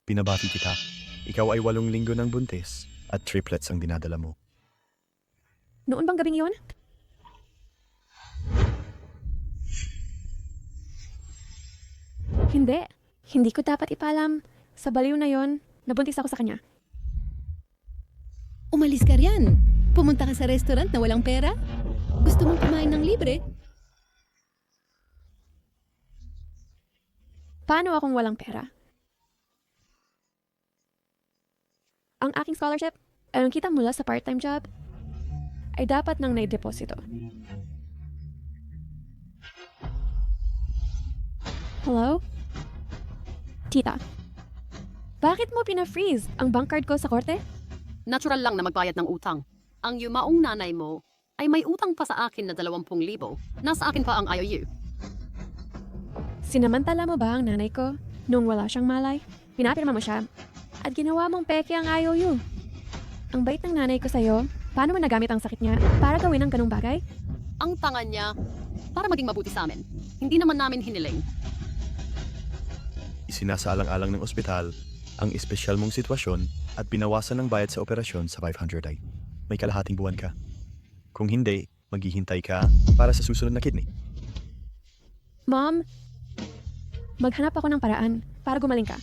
Pinabati kita. Ikaw ay 8 linggo ng buntis at triplets ang dinadala mo. Noon bang gabing yun? Hindi. Hindi ko dapat ipalam. Sa baliw na yon, nabuntis ako sa kanya. Umalis ka riyan. Pumunta ka sa restaurant na walang pera. Gusto mong kumain ng libre? Paano akong walang pera? Ang aking scholarship, ang kita mula sa part-time job, ay dapat nang naideposito. Hello? Tita, bakit mo pina-freeze ang bank card ko sa korte? Natural lang na magbayad ng utang. Ang yumaong nanay mo ay may utang pa sa akin na 20,000. Nasa akin pa ang IOU. Sinamantala mo ba ang nanay ko nung wala siyang malay? Pinapirma mo siya at ginawa mong peke ang IOU. Ang bait ng nanay ko sa'yo, paano mo nagamit ang sakit niya para gawin ang ganung bagay? Ang tanga niya para maging mabuti sa amin. Hindi naman namin hiniling. Isinasaalang-alang ng ospital ang espesyal mong sitwasyon at binawasan ng bayad sa operasyon sa 500 ay. May kalahating buwan ka. Kung hindi, maghihintay ka para sa susunod na kidney. Mom, maghanap ako ng paraan para gumaling ka.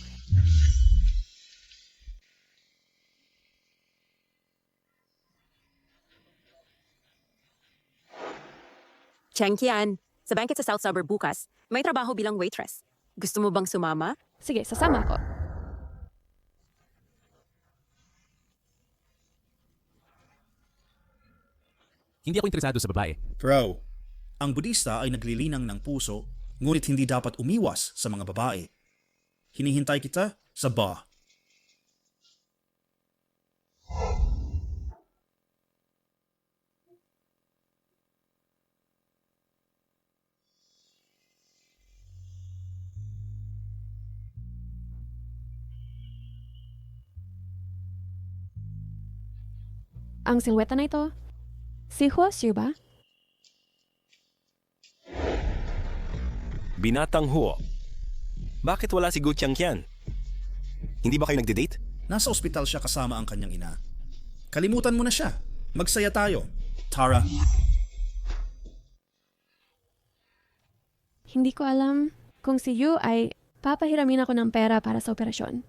Cheng Qian, sa banquet sa South Suburb bukas, may trabaho bilang waitress. Gusto mo bang sumama? Sige, sasama ako. Hindi ako interesado sa babae. Bro, ang Budista ay naglilinang ng puso, ngunit hindi dapat umiwas sa mga babae. Hinihintay kita sa bar. Ang silweta na ito, si Huo Xiu ba? Binatang Huo. Bakit wala si Gu Qiangqian? Hindi ba kayo nagde-date? Nasa ospital siya kasama ang kanyang ina. Kalimutan mo na siya. Magsaya tayo. Tara. Hindi ko alam kung si Yu ay papahiramin ako ng pera para sa operasyon.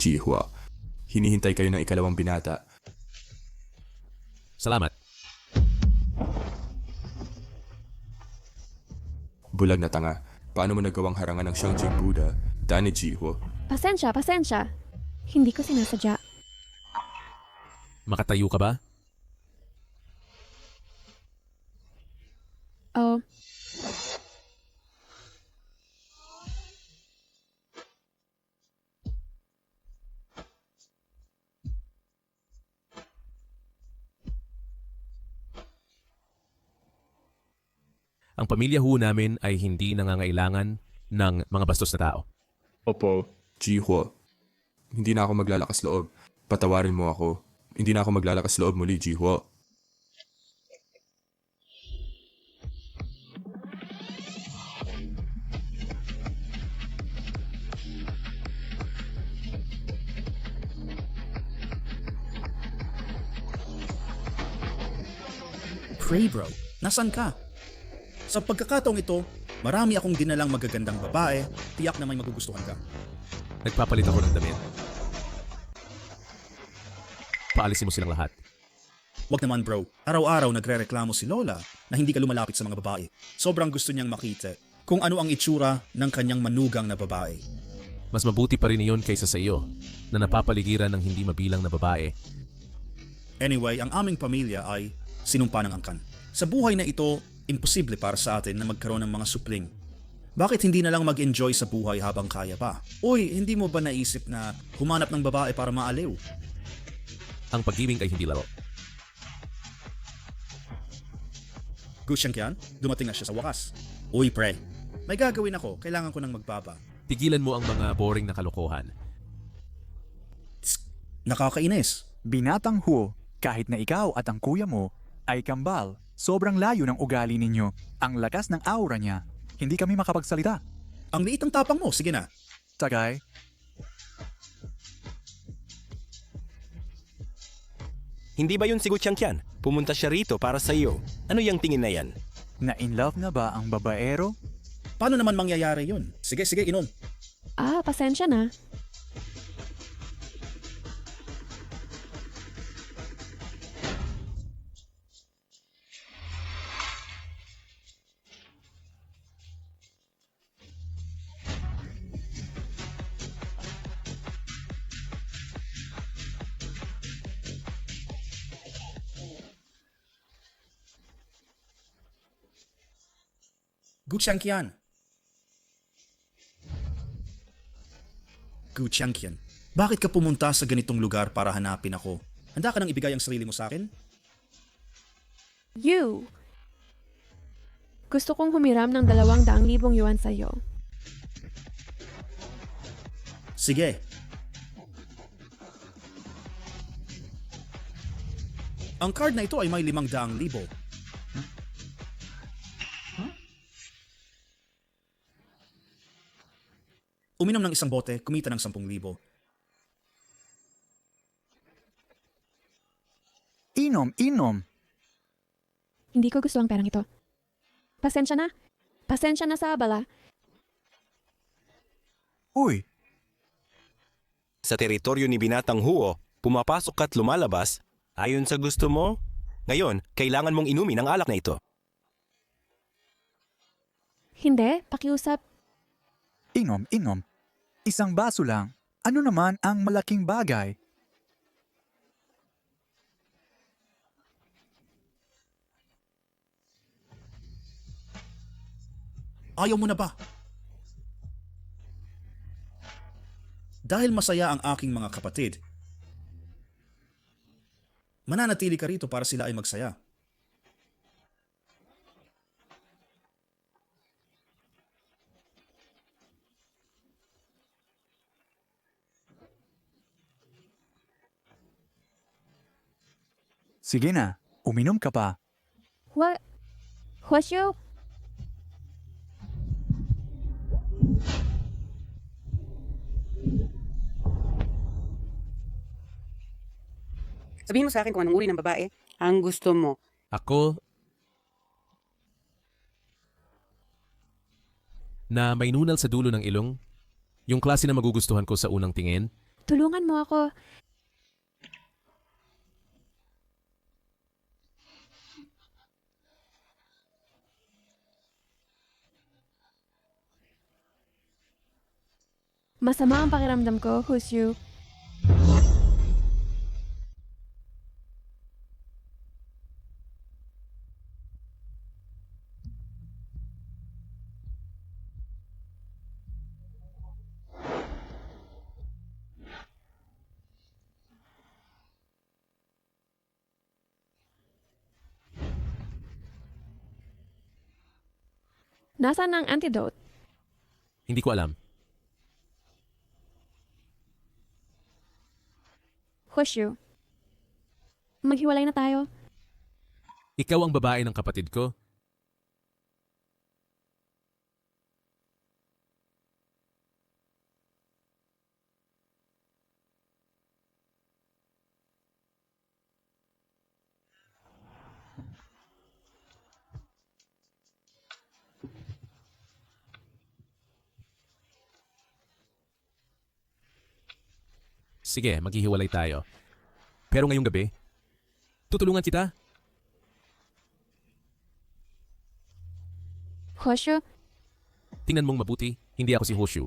Jihua, hinihintay kayo ng ikalawang binata. Salamat. Bulag na tanga. Paano mo nagawang harangan ng Xiangjing Buddha, Dani Jihua? Pasensya, pasensya. Hindi ko sinasadya. Makatayo ka ba? Oh, Ang pamilya ho namin ay hindi nangangailangan ng mga bastos na tao. Opo. Jihua, hindi na ako maglalakas loob. Patawarin mo ako. Hindi na ako maglalakas loob muli, Jihua. Pray bro, nasan ka? Sa pagkakataong ito, marami akong dinalang magagandang babae, tiyak na may magugustuhan ka. Nagpapalit ako ng damit. Paalisin mo silang lahat. Wag naman bro, araw-araw nagre-reklamo si Lola na hindi ka lumalapit sa mga babae. Sobrang gusto niyang makita kung ano ang itsura ng kanyang manugang na babae. Mas mabuti pa rin iyon kaysa sa iyo na napapaligiran ng hindi mabilang na babae. Anyway, ang aming pamilya ay sinumpa ng angkan. Sa buhay na ito, imposible para sa atin na magkaroon ng mga supling. Bakit hindi na lang mag-enjoy sa buhay habang kaya pa? Uy, hindi mo ba naisip na humanap ng babae para maaliw? Ang pag-ibig ay hindi laro. Gu Qiangqian, dumating na siya sa wakas. Uy pre, may gagawin ako. Kailangan ko nang magbaba. Tigilan mo ang mga boring na kalokohan. Nakakainis. Binatang Huo, kahit na ikaw at ang kuya mo ay kambal, sobrang layo ng ugali ninyo. Ang lakas ng aura niya. Hindi kami makapagsalita. Ang liit ng tapang mo, sige na. Tagay, Hindi ba yun si Gu Changqian? Pumunta siya rito para sa iyo. Ano yung tingin na yan? na in love na ba ang babaero? Paano naman mangyayari yun? Sige, inom. Pasensya na. Gu Changqian. Gu Changqian, bakit ka pumunta sa ganitong lugar para hanapin ako? Handa ka nang ibigay ang sarili mo sa akin? You! Gusto kong humiram ng 200,000 yuan sa'yo. Sige. Ang card na ito ay may 500,000. Uminom ng isang bote, kumita ng 10,000. Inom. Hindi ko gusto ang perang ito. Pasensya na. Pasensya na sa abala. Uy, Sa teritoryo ni Binatang Huo, pumapasok at lumalabas ayon sa gusto mo. Ngayon, kailangan mong inumin ang alak na ito. Hindi, pakiusap. inom. Isang baso lang. Ano naman ang malaking bagay? Ayaw mo na ba? Dahil masaya ang aking mga kapatid, mananatili ka rito para sila ay magsaya. Sige na, uminom ka pa. What? Hwasyo? Sabihin mo sa akin kung anong uri ng babae ang gusto mo. Ako na may nunal sa dulo ng ilong, yung klase na magugustuhan ko sa unang tingin. Tulungan mo ako. Masama ang pakiramdam ko, Husyu. Nasaan ang antidote? Hindi ko alam. Husyu. Maghiwalay na tayo. Ikaw ang babae ng kapatid ko. Sige, maghihiwalay tayo. Pero ngayong gabi, tutulungan kita. Husyu, Tingnan mong mabuti, hindi ako si Hoshu.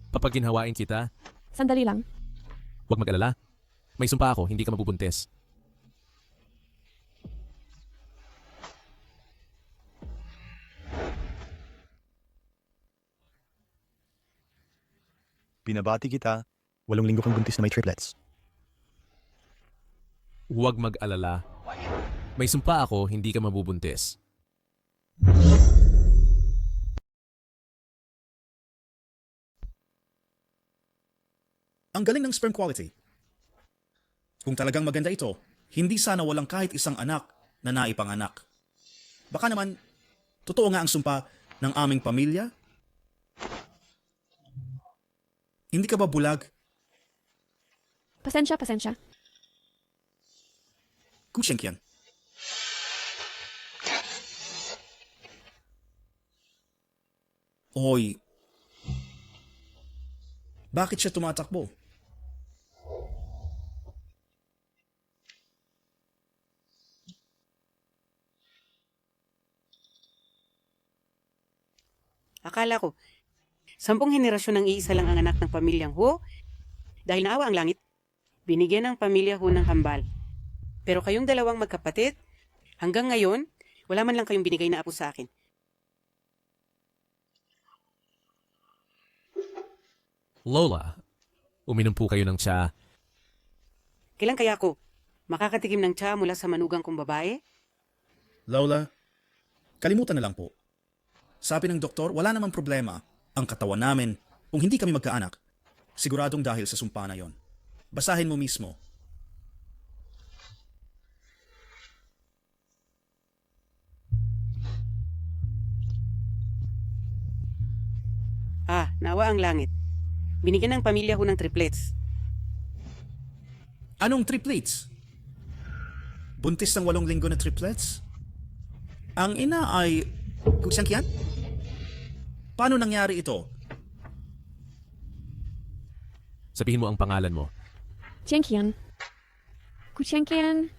Papagginhawain kita, sandali lang. huwag mag-alala. May sumpa ako, hindi ka mabubuntis. Binabati kita, 8 linggo kang buntis na may triplets. Huwag mag-alala. May sumpa ako, hindi ka mabubuntis. Ang galing ng sperm quality. Kung talagang maganda ito, hindi sana walang kahit isang anak na naipanganak. Baka naman, totoo nga ang sumpa ng aming pamilya? Hindi ka ba bulag? Pasensya, pasensya. Kusyeng yan. Oy, bakit siya tumatakbo? Akala ko, 10 henerasyon ng iisa lang ang anak ng pamilyang Ho. Dahil naawa ang langit, binigyan ng pamilya Ho ng kambal. Pero kayong dalawang magkapatid, hanggang ngayon, wala man lang kayong binigay na apo sa akin. Lola, uminom po kayo ng tsa. Kailan kaya ako makakatikim ng tsa mula sa manugang kong babae? Lola, kalimutan na lang po. Sabi ng doktor, wala namang problema ang katawan namin kung hindi kami magkaanak. Siguradong dahil sa sumpa na yon. Basahin mo mismo. Nawa ang langit. Binigyan ng pamilya Ho ng triplets. Anong triplets? Buntis ng 8 linggo na triplets? Ang ina ay... Kusyangkian? Paano nangyari ito? Sabihin mo ang pangalan mo. Jiangqian. Kuchiangqian.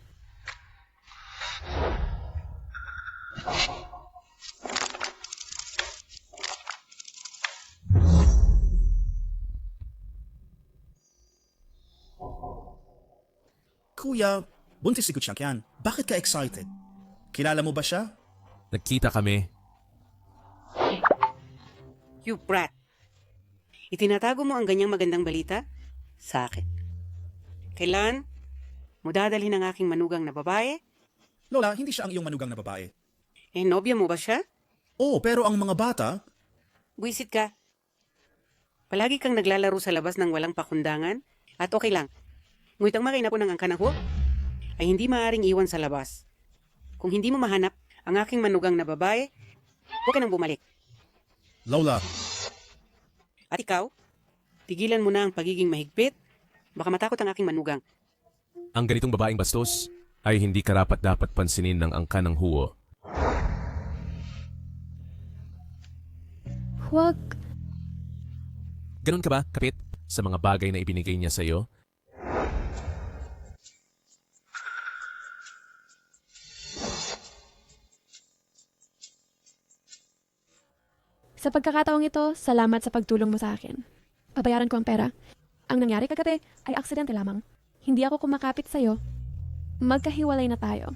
Kuya, buntis si Kusyangkian. Bakit ka excited? Kilala mo ba siya? Nagkita kami. You brat. Itinatago mo ang ganyang magandang balita sa akin. Kailan mo dadalhin ang aking manugang na babae? Lola, hindi siya ang iyong manugang na babae. Nobya mo ba siya? Oo, pero ang mga bata... Buisit ka. Palagi kang naglalaro sa labas ng walang pakundangan at okay lang. Ngunit ang makina po ng angka ng Ho ay hindi maaaring iwan sa labas. Kung hindi mo mahanap ang aking manugang na babae, huwag ka nang bumalik. Lola. At ikaw, tigilan mo na ang pagiging mahigpit. Baka matakot ang aking manugang. Ang ganitong babaeng bastos ay hindi karapat-dapat pansinin ng angka ng Huo. Huwag. Ganun ka ba, kapit, sa mga bagay na ibinigay niya sa'yo? Sa pagkakataong ito, salamat sa pagtulong mo sa akin. Babayaran ko ang pera. Ang nangyari kagabi ay aksidente lamang. Hindi ako kumakapit sa'yo. Magkahiwalay na tayo.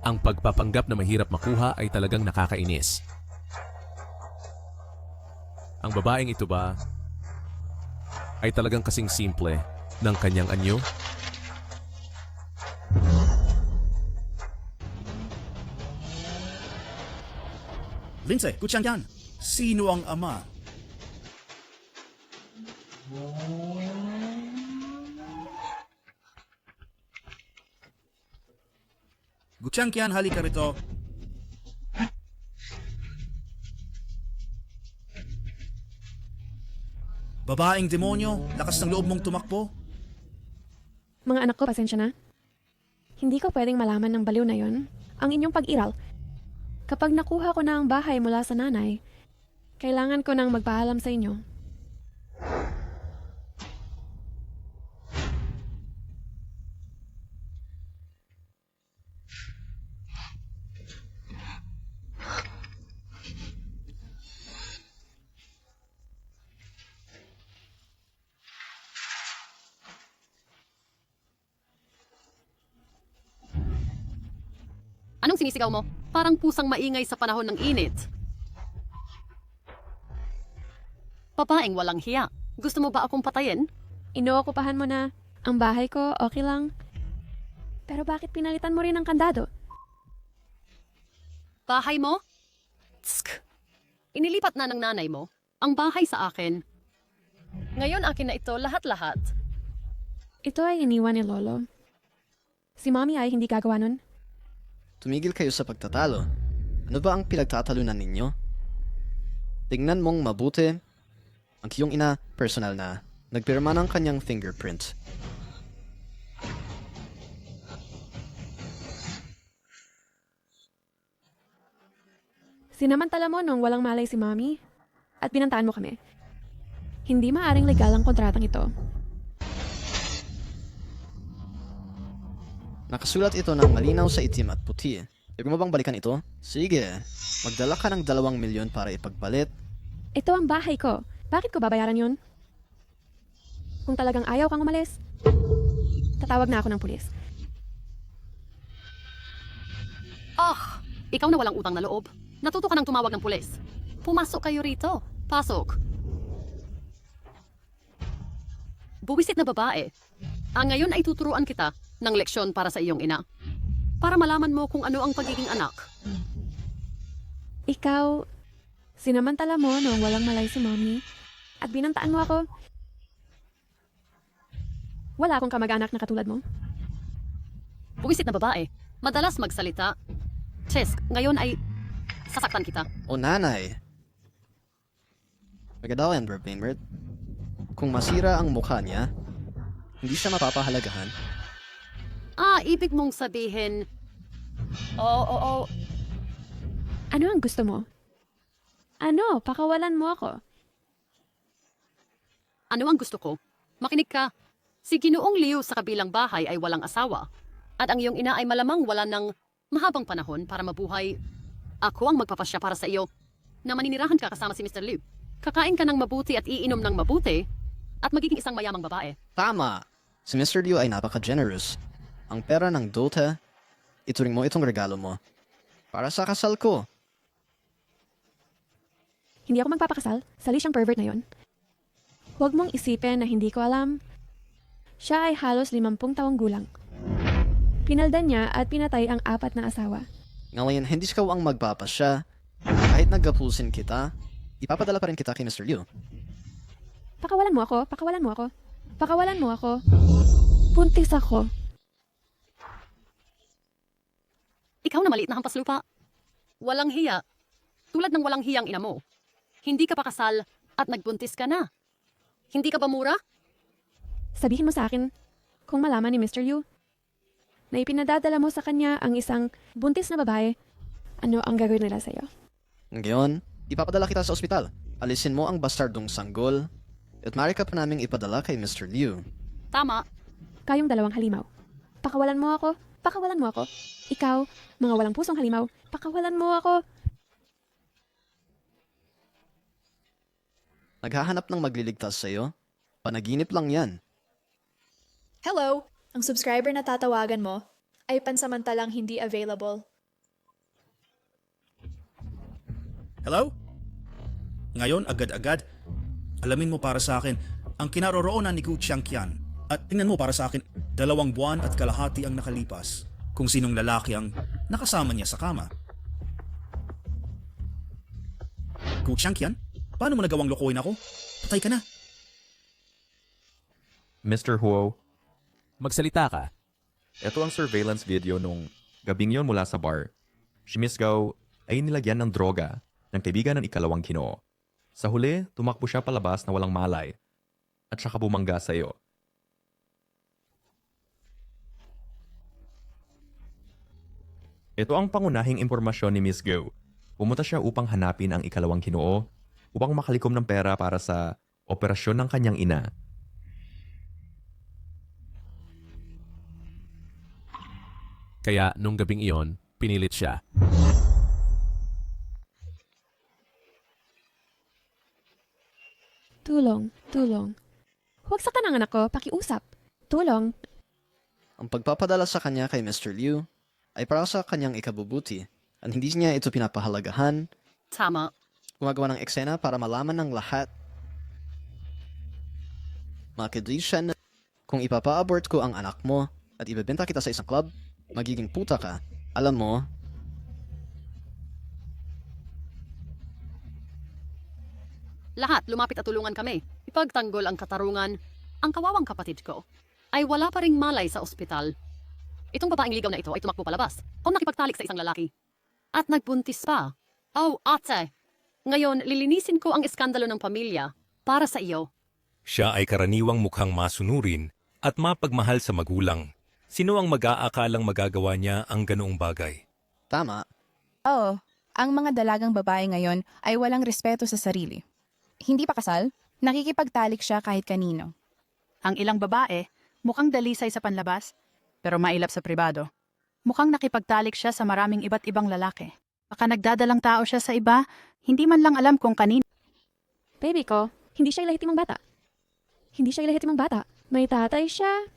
Ang pagpapanggap na mahirap makuha ay talagang nakakainis. Ang babaeng ito ba ay talagang kasing simple ng kanyang anyo? Lindsay, Kusyangkian, sino ang ama? Kusyangkian, halika rito. Babaeng demonyo, lakas ng loob mong tumakbo. Mga anak ko, pasensya na. Hindi ko pwedeng malaman ng baliw na yon ang inyong pag-iral. Kapag nakuha ko na ang bahay mula sa nanay, kailangan ko nang magpaalam sa inyo. Anong sinisigaw mo? Parang pusang maingay sa panahon ng init. Babaeng walang hiya. Gusto mo ba akong patayin? Inookupahan mo na. Ang bahay ko, okay lang. Pero bakit pinalitan mo rin ang kandado? Bahay mo? Tsk. Inilipat na ng nanay mo ang bahay sa akin. Ngayon akin na ito lahat-lahat. Ito ay iniwan ni Lolo. Si Mommy ay hindi gagawa nun. Tumigil kayo sa pagtatalo. Ano ba ang pinagtatalunan ninyo? Tingnan mong mabuti. Ang iyong ina, personal na, nagpirma ng kanyang fingerprint. Sinamantala mo nung walang malay si Mommy at binantaan mo kami. Hindi maaring legal ang kontratang ito. Nakasulat ito ng malinaw sa itim at puti. Ibig mo bang balikan ito? Sige, magdala ka ng 2 milyon para ipagpalit. Ito ang bahay ko. Bakit ko babayaran yun? Kung talagang ayaw kang umalis, tatawag na ako ng pulis. Ikaw na walang utang na loob. Natuto ka ng tumawag ng pulis. Pumasok kayo rito. Pasok. Buwisit na babae. Ngayon ay tuturuan kita ng leksyon para sa iyong ina. Para malaman mo kung ano ang pagiging anak. Ikaw, sinamantala mo nung walang malay si Mommy at binantaan mo ako. Wala akong kamag-anak na katulad mo. Buwisit na babae. Madalas magsalita. Chesk, ngayon ay sasaktan kita. O nanay. Magadawan, Bro Bainbert. Kung masira ang mukha niya, hindi siya mapapahalagahan. Ibig mong sabihin... Oo. Ano ang gusto mo? Ano? Pakawalan mo ako. Ano ang gusto ko? Makinig ka. Si Ginoong Liu sa kabilang bahay ay walang asawa. At ang iyong ina ay malamang wala ng mahabang panahon para mabuhay. Ako ang magpapasya para sa iyo na maninirahan ka kasama si Mr. Liu. Kakain ka ng mabuti at iinom ng mabuti at magiging isang mayamang babae. Tama! Si Mr. Liu ay napaka-generous. Ang pera ng Dota, ituring mo itong regalo mo. Para sa kasal ko. Hindi ako magpapakasal. Sali siyang pervert na yon. Huwag mong isipin na hindi ko alam. Siya ay halos 50 taong gulang. Pinaldan niya at pinatay ang 4 na asawa. Ngayon, hindi ikaw ang magpapasya. Kahit naggapusin kita, ipapadala pa rin kita kay Mr. Liu. Pakawalan mo ako. Pakawalan mo ako. Pakawalan mo ako. Buntis ako. Ikaw na maliit na hampas lupa. Walang hiya. Tulad ng walang hiyang ina mo. Hindi ka pa kasal at nagbuntis ka na. Hindi ka ba mura? Sabihin mo sa akin, kung malaman ni Mr. Liu, na ipinadadala mo sa kanya ang isang buntis na babae, ano ang gagawin nila sa'yo? Ngayon, ipapadala kita sa ospital. Alisin mo ang bastardong sanggol at maaari ka pa naming ipadala kay Mr. Liu. Tama. Kayong 2 halimaw. Pakawalan mo ako. Pakawalan mo ako. Ikaw, mga walang pusong halimaw, pakawalan mo ako. Naghahanap ng magliligtas sa'yo? Panaginip lang yan. Hello! Ang subscriber na tatawagan mo ay pansamantalang hindi available. Hello? Ngayon, agad-agad, alamin mo para sa akin ang kinaroroonan ni Gu Qiangqian. At tingnan mo para sa akin, 2 buwan at kalahati ang nakalipas kung sinong lalaki ang nakasama niya sa kama. Gu Qiangqian, paano mo nagawang lokohin ako? Patay ka na. Mr. Huo, Magsalita ka. ito ang surveillance video nung gabing yon mula sa bar. Si Miss Gao ay nilagyan ng droga ng kaibigan ng ikalawang Ginoo. Sa huli, tumakbo siya palabas na walang malay at saka bumangga sa iyo. Ito ang pangunahing impormasyon ni Miss Gao. Pumunta siya upang hanapin ang ikalawang Ginoo upang makalikom ng pera para sa operasyon ng kanyang ina. Kaya nung gabing iyon, pinilit siya. Tulong. Huwag saktan ang anak ko, pakiusap. Tulong. Ang pagpapadala sa kanya kay Mr. Liu ay para sa kanyang ikabubuti at hindi niya ito pinapahalagahan. Tama. Gumagawa ng eksena para malaman ng lahat. Makidri siya na kung ipapa-abort ko ang anak mo, at ibebenta kita sa isang club, magiging puta ka. Alam mo, Lahat lumapit at tulungan kami. Ipagtanggol ang katarungan. Ang kawawang kapatid ko ay wala pa ring malay sa ospital. Itong babaeng ligaw na ito ay tumakbo palabas o nakipagtalik sa isang lalaki. At nagbuntis pa. Oh, ate! Ngayon, lilinisin ko ang iskandalo ng pamilya para sa iyo. Siya ay karaniwang mukhang masunurin at mapagmahal sa magulang. Sino ang mag-aakalang magagawa niya ang ganoong bagay? tama. Oo, ang mga dalagang babae ngayon ay walang respeto sa sarili. Hindi pa kasal, nakikipagtalik siya kahit kanino. Ang ilang babae, mukhang dalisay sa panlabas, pero mailap sa pribado. Mukhang nakipagtalik siya sa maraming iba't ibang lalaki. Baka nagdadalang tao siya sa iba, hindi man lang alam kung kanino. Baby ko, hindi siya lehitimong bata. Hindi siya lehitimong bata. May tatay siya.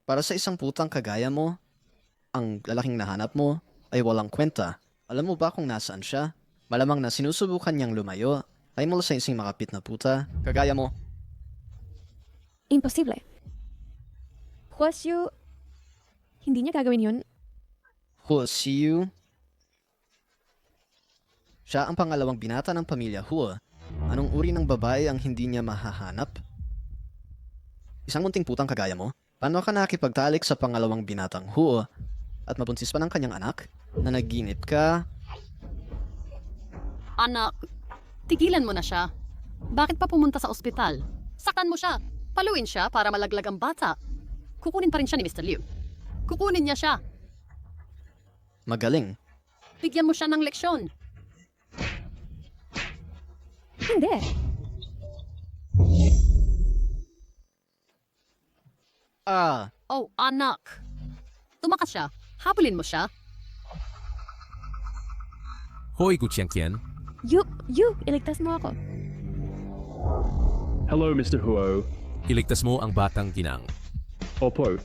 Para sa isang putang kagaya mo, ang lalaking nahanap mo ay walang kwenta. Alam mo ba kung nasaan siya? Malamang na sinusubukan niyang lumayo ay mula sa isang makapit na puta, kagaya mo. Imposible. Huasyu, hindi niya gagawin yun. Huasiu. Siya ang pangalawang binata ng pamilya Hua. Anong uri ng babae ang hindi niya mahahanap? Isang munting putang kagaya mo? Paano ka nakikipagtalik sa pangalawang binatang Hua at mabuntis pa ng kanyang anak? Na naginip ka? Anak, tigilan mo na siya. Bakit pa pumunta sa ospital? Saktan mo siya. Paluin siya para malaglag ang bata. Kukunin pa rin siya ni Mr. Liu. Kukunin niya siya. Magaling. Bigyan mo siya ng leksyon. Hindi. Oh, anak. Tumakas siya. Habulin mo siya. Hoy, Guqiangqian. You, iligtas mo ako. Hello, Mr. Huo. Iligtas mo ang batang ginang. Opo.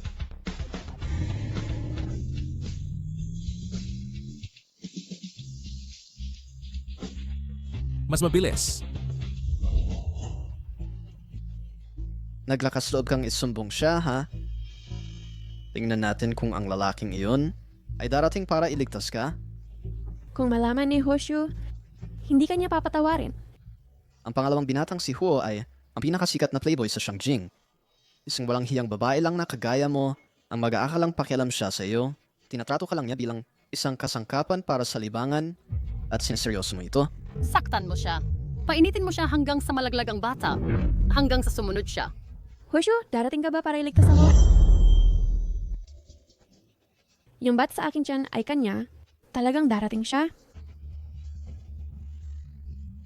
Mas mabilis. Naglakas loob kang isumbong siya, ha? Tingnan natin kung ang lalaking iyon ay darating para iligtas ka. Kung malaman ni Hoshu, hindi kanya papatawarin. Ang pangalawang binatang si Huo ay ang pinakasikat na playboy sa Shangjing. Isang walang hiyang babae lang na kagaya mo ang mag-aakalang pakialam siya sa iyo. Tinatrato ka lang niya bilang isang kasangkapan para sa libangan at sineseryoso mo ito. Saktan mo siya. Painitin mo siya hanggang sa malaglag ang bata. Hanggang sa sumunod siya. Hoshu, darating ka ba para iligtas ako? Yung bat sa akin tiyan ay kanya, talagang darating siya.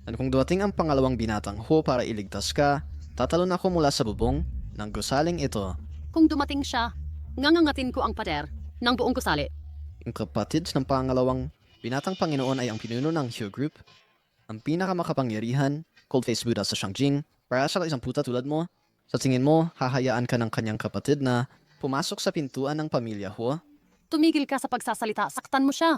Ano kung dumating ang pangalawang binatang Huo para iligtas ka, tatalon ako mula sa bubong ng gusaling ito. Kung dumating siya, ngangangatin ko ang pader ng buong gusali. Yung kapatid ng pangalawang binatang Panginoon ay ang pinuno ng Hyo Group, ang pinakamakapangyarihan, cold-faced Buddha sa Shangjing, para sa isang puta tulad mo. Sa tingin mo, hahayaan ka ng kanyang kapatid na pumasok sa pintuan ng pamilya Huo? Tumigil ka sa pagsasalita, saktan mo siya.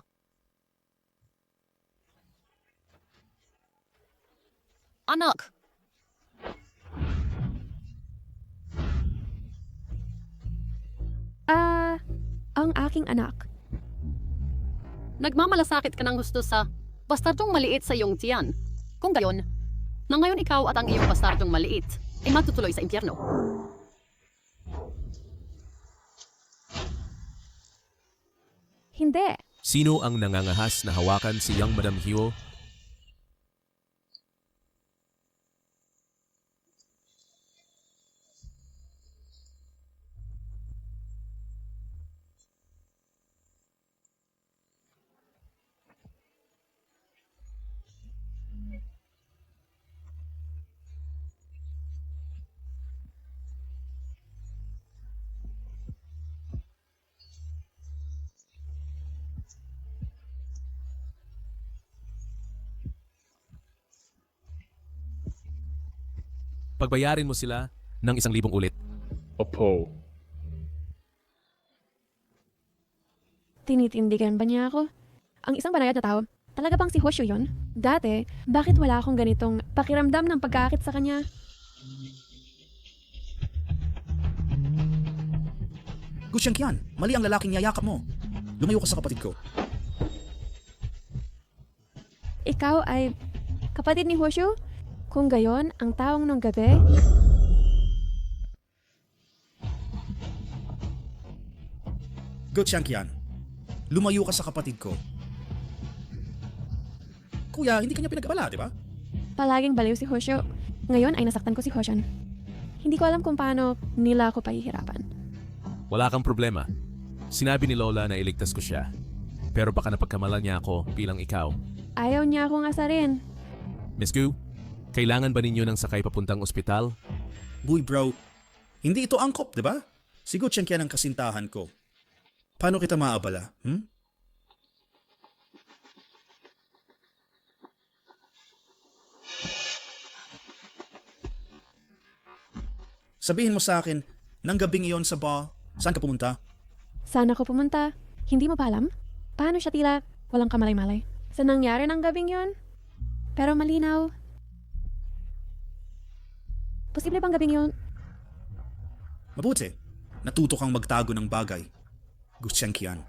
Anak! Ang aking anak. Nagmamalasakit ka ng husto sa bastardong maliit sa iyong tiyan. Kung gayon, na ngayon ikaw at ang iyong bastardong maliit ay matutuloy sa impyerno. Hindi. Sino ang nangangahas na hawakan si Yang Madam Hyo? Pagbayarin mo sila ng 1,000 ulit. Opo. Tinitindigan ba niya ako? Ang isang banayad na tao, talaga bang si Hoshu yun? Dati, bakit wala akong ganitong pakiramdam ng pagkakit sa kanya? Gushyankian, mali ang lalaking yayakap mo. Lumayo ka sa kapatid ko. Ikaw ay kapatid ni Hoshu? Kung gayon, ang taong nung gabi, Gushyankian, lumayo ka sa kapatid ko. Kuya, hindi kanya pinag-abala, di ba? palaging baliw si Hoshu. Ngayon ay nasaktan ko si Hoshan. Hindi ko alam kung paano nila ako pahihirapan. Wala kang problema. Sinabi ni Lola na iligtas ko siya. Pero baka napagkamalan niya ako bilang ikaw. Ayaw niya akong asarin. Miss Gu, kailangan ba ninyo ng sakay papuntang ospital? Boy bro, hindi ito angkop, di ba? Si Gushyankian ang kasintahan ko. Paano kita maabala? Sabihin mo sa akin, nang gabing iyon sa bar, saan ka pumunta? Saan ako pumunta? Hindi mo ba alam? Paano siya tila walang kamalay-malay? Sa nangyari ng gabing yon? Pero malinaw. Posible bang gabing yon? Mabuti, natuto kang magtago ng bagay. Gushyankian.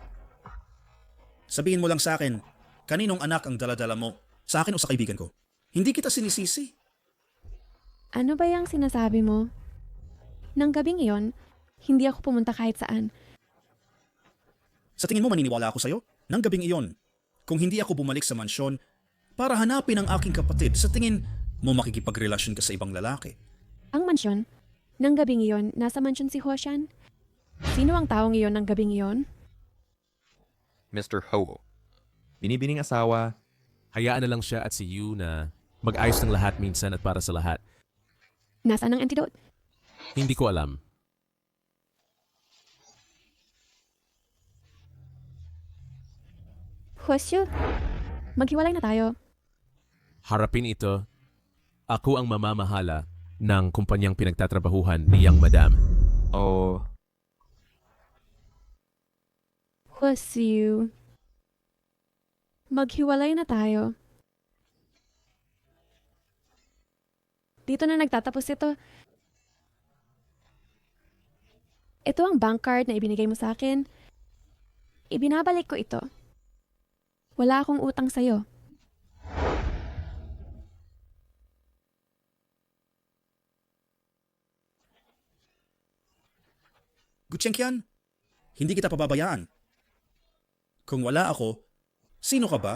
Sabihin mo lang sa akin, kaninong anak ang daladala mo? Sa akin o sa kaibigan ko? Hindi kita sinisisi. Ano ba yung sinasabi mo? Nang gabing iyon, hindi ako pumunta kahit saan. Sa tingin mo maniniwala ako sa'yo? Nang gabing iyon, kung hindi ako bumalik sa mansyon para hanapin ang aking kapatid, sa tingin mo makikipagrelasyon ka sa ibang lalaki. Ang mansyon? Nang gabing iyon, nasa mansyon si Hoshan? Sino ang taong iyon ng gabing iyon? Mr. Ho. Binibining asawa. Hayaan na lang siya at si Yu na mag-ayos ng lahat minsan at para sa lahat. Nasaan ang antidote? Hindi ko alam. Hoshu, maghiwalay na tayo. Harapin ito. Ako ang mamamahala ng kumpanyang pinagtatrabahuhan ni Yang Madam. Oh. Hoshu, maghiwalay na tayo. Dito na nagtatapos ito. Ito ang bank card na ibinigay mo sa akin. Ibinabalik ko ito. Wala akong utang sa'yo. Gushyankian, hindi kita pababayaan. Kung wala ako, sino ka ba?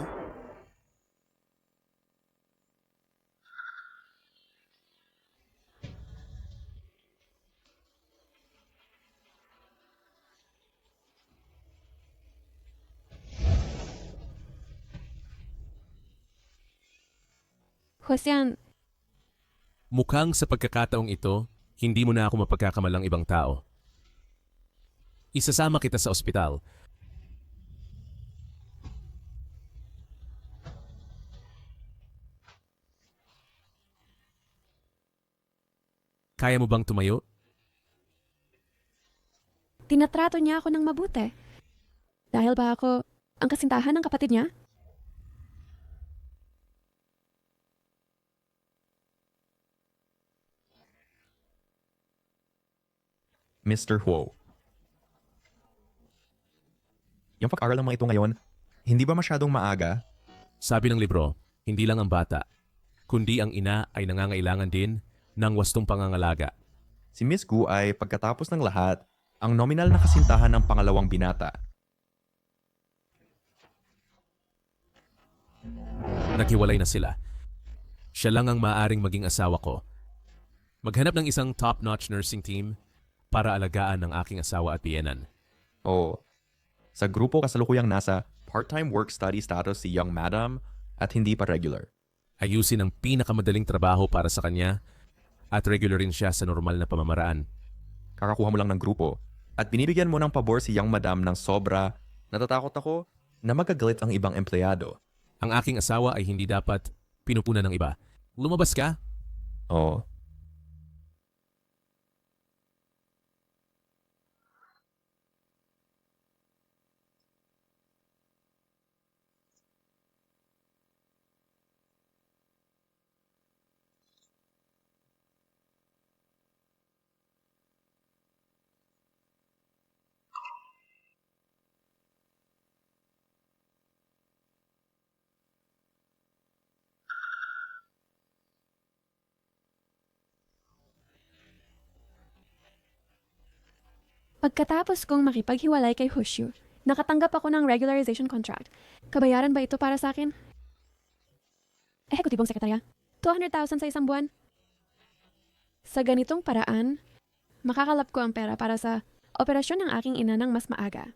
Hosyan, Mukhang sa pagkakataong ito, hindi mo na ako mapagkakamalang ibang tao. Isasama kita sa ospital. Kaya mo bang tumayo? tinatrato niya ako ng mabuti. Dahil ba ako ang kasintahan ng kapatid niya? Mr. Huo. Yung pag-aral ng mga ito ngayon, hindi ba masyadong maaga? Sabi ng libro, hindi lang ang bata, kundi ang ina ay nangangailangan din ng wastong pangangalaga. Si Miss Gu ay pagkatapos ng lahat, ang nominal na kasintahan ng pangalawang binata. Naghiwalay na sila. Siya lang ang maaaring maging asawa ko. Maghanap ng isang top-notch nursing team para alagaan ng aking asawa at biyenan. Oo. Sa grupo kasalukuyang nasa part-time work-study status si Young Madam at hindi pa regular. Ayusin ang pinakamadaling trabaho para sa kanya at regular rin siya sa normal na pamamaraan. Kakakuha mo lang ng grupo at binibigyan mo ng pabor si Young Madam ng sobra. Natatakot ako na magagalit ang ibang empleyado. Ang aking asawa ay hindi dapat pinupunan ng iba. Lumabas ka? Oo. Pagkatapos kong makipaghiwalay kay Hushu, nakatanggap ako ng regularization contract. Kabayaran ba ito para sa akin? Ehekutibong sekretarya, 200,000 sa isang buwan. Sa ganitong paraan, makakalap ko ang pera para sa operasyon ng aking ina ng mas maaga.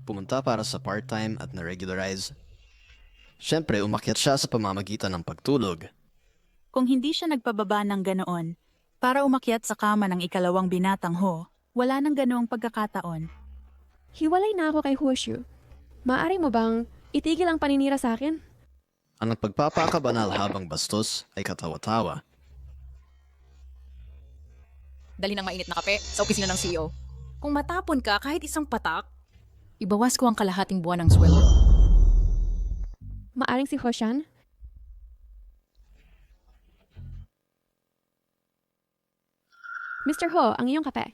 Pumunta para sa part-time at na-regularize. Siyempre, umakyat siya sa pamamagitan ng pagtulog. Kung hindi siya nagpababa ng ganoon, para umakyat sa kama ng ikalawang binatang Ho, wala nang ganoong pagkakataon. Hiwalay na ako kay Hushu. Maaari mo bang itigil ang paninira sa akin? Ang nagpagpapakabanal habang bastos ay katawa-tawa. Dali ng mainit na kape sa opisina ng CEO. Kung matapon ka kahit isang patak, ibawas ko ang kalahating buwan ng sweldo. Maaring si Hoshan? Mr. Ho, ang iyong kape.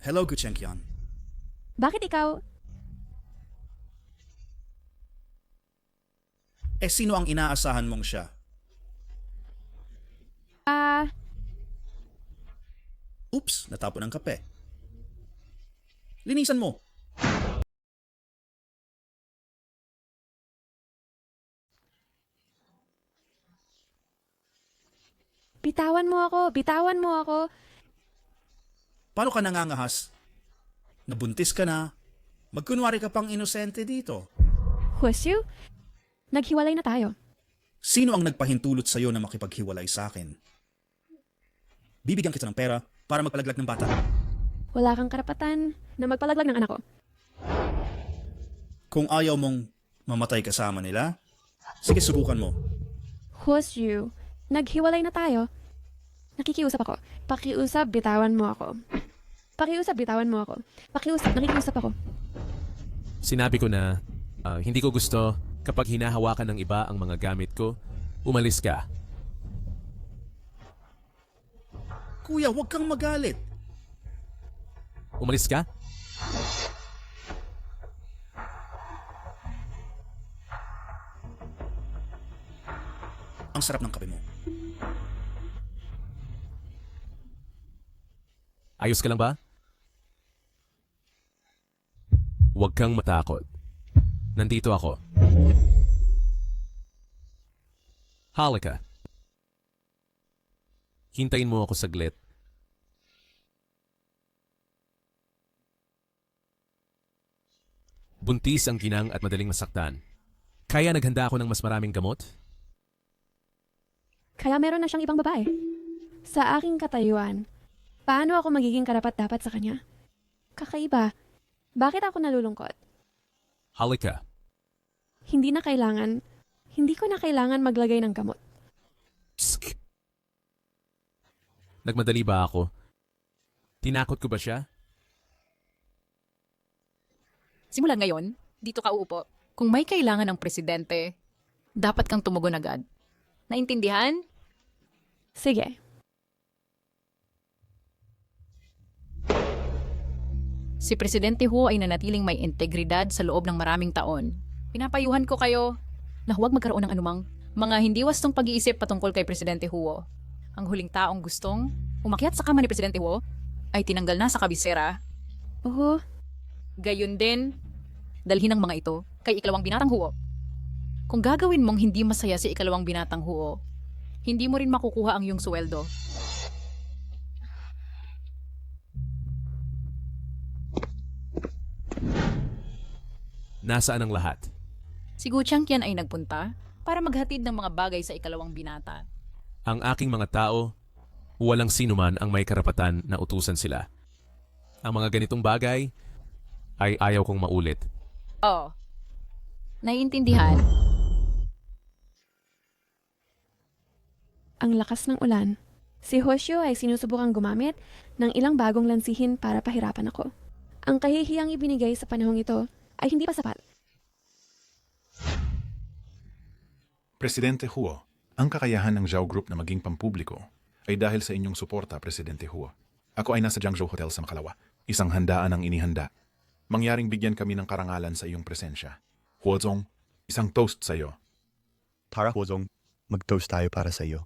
Hello, Gu Chenkyan. Bakit ikaw? Sino ang inaasahan mong siya? Oops, natapon ang kape. Linisan mo. Bitawan mo ako, bitawan mo ako. Paano ka nangangahas? Nabuntis ka na. Magkunwari ka pang inosente dito. Hushu? Naghiwalay na tayo. Sino ang nagpahintulot sa'yo na makipaghiwalay sa akin? Bibigyan kita ng pera para magpalaglag ng bata. Wala kang karapatan na magpalaglag ng anak ko. Kung ayaw mong mamatay kasama nila, sige subukan mo. Hushu, naghiwalay na tayo. Nakikiusap ako. Pakiusap, bitawan mo ako. Pakiusap, bitawan mo ako. Pakiusap, nakikiusap ako. Sinabi ko na hindi ko gusto kapag hinahawakan ng iba ang mga gamit ko, umalis ka. Kuya, huwag kang magalit. Umalis ka? Ang sarap ng kape mo. Ayos ka lang ba? Huwag kang matakot. Nandito ako. Halika. Hintayin mo ako saglit. Buntis ang ginang at madaling masaktan. Kaya naghanda ako ng mas maraming gamot? Kaya meron na siyang ibang babae. Sa aking katayuan, paano ako magiging karapat-dapat sa kanya? Kakaiba. Bakit ako nalulungkot? Halika. Hindi ko na kailangan maglagay ng gamot. Psst. Nagmadali ba ako? Tinakot ko ba siya? Simulan ngayon, dito ka uupo. Kung may kailangan ng presidente, dapat kang tumugon agad. Naintindihan? Sige. Si Presidente Hu ay nanatiling may integridad sa loob ng maraming taon. Pinapayuhan ko kayo na huwag magkaroon ng anumang mga hindi wastong pag-iisip patungkol kay Presidente Hu. Ang huling taong gustong umakyat sa kama ni Presidente Hu ay tinanggal na sa kabisera. Oo. Gayun din, dalhin ang mga ito kay ikalawang binatang Hu. Kung gagawin mong hindi masaya si ikalawang binatang Hu, hindi mo rin makukuha ang iyong sweldo. Nasaan ang lahat? Si Gu Chenkyan ay nagpunta para maghatid ng mga bagay sa ikalawang binata. Ang aking mga tao, walang sinuman ang may karapatan na utusan sila. Ang mga ganitong bagay ay ayaw kong maulit. Oo. Naiintindihan? Ang lakas ng ulan. Si Hosho ay sinusubukang gumamit ng ilang bagong lansihin para pahirapan ako. Ang kahihiyang ibinigay sa panahong ito ay hindi pa sapat. Presidente Huo, ang kakayahan ng Zhao Group na maging pampubliko ay dahil sa inyong suporta, Presidente Huo. Ako ay nasa Jiangzhou Hotel sa Makalawa. Isang handaan ang inihanda. mangyaring bigyan kami ng karangalan sa iyong presensya. Huozong, isang toast sa iyo. Tara, Huozong, mag-toast tayo para sa iyo.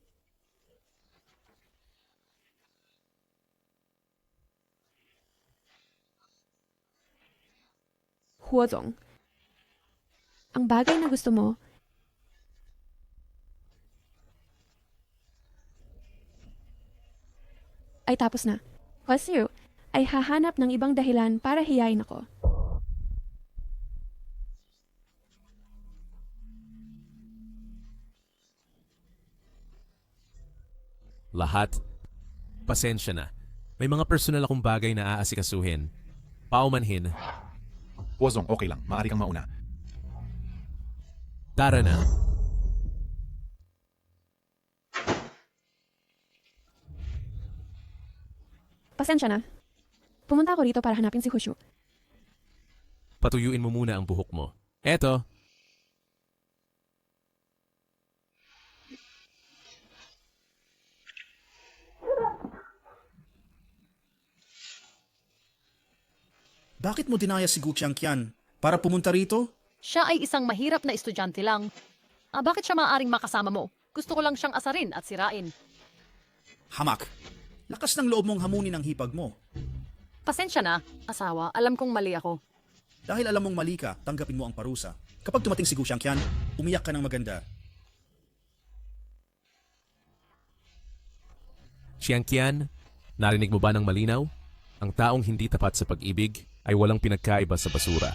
Huozong, ang bagay na gusto mo ay tapos na. Hwasyu ay hahanap ng ibang dahilan para hiyain ako. Lahat? Pasensya na. May mga personal akong bagay na aasikasuhin. Paumanhin. Huozong, okay lang. Maaari kang mauna. Tara na. Pasensya na. Pumunta ako rito para hanapin si Hushu. Patuyuin mo muna ang buhok mo. Eto. Bakit mo dinaya si Gu Qiangqian para pumunta rito? Siya ay isang mahirap na estudyante lang. Bakit siya maaaring makasama mo? Gusto ko lang siyang asarin at sirain. Hamak. Lakas ng loob mong hamunin ang hipag mo. Pasensya na, asawa. Alam kong mali ako. Dahil alam mong mali ka, tanggapin mo ang parusa. Kapag dumating si Gu Qiangqian, umiyak ka ng maganda. Qiangqian, narinig mo ba ng malinaw? Ang taong hindi tapat sa pag-ibig ay walang pinagkaiba sa basura.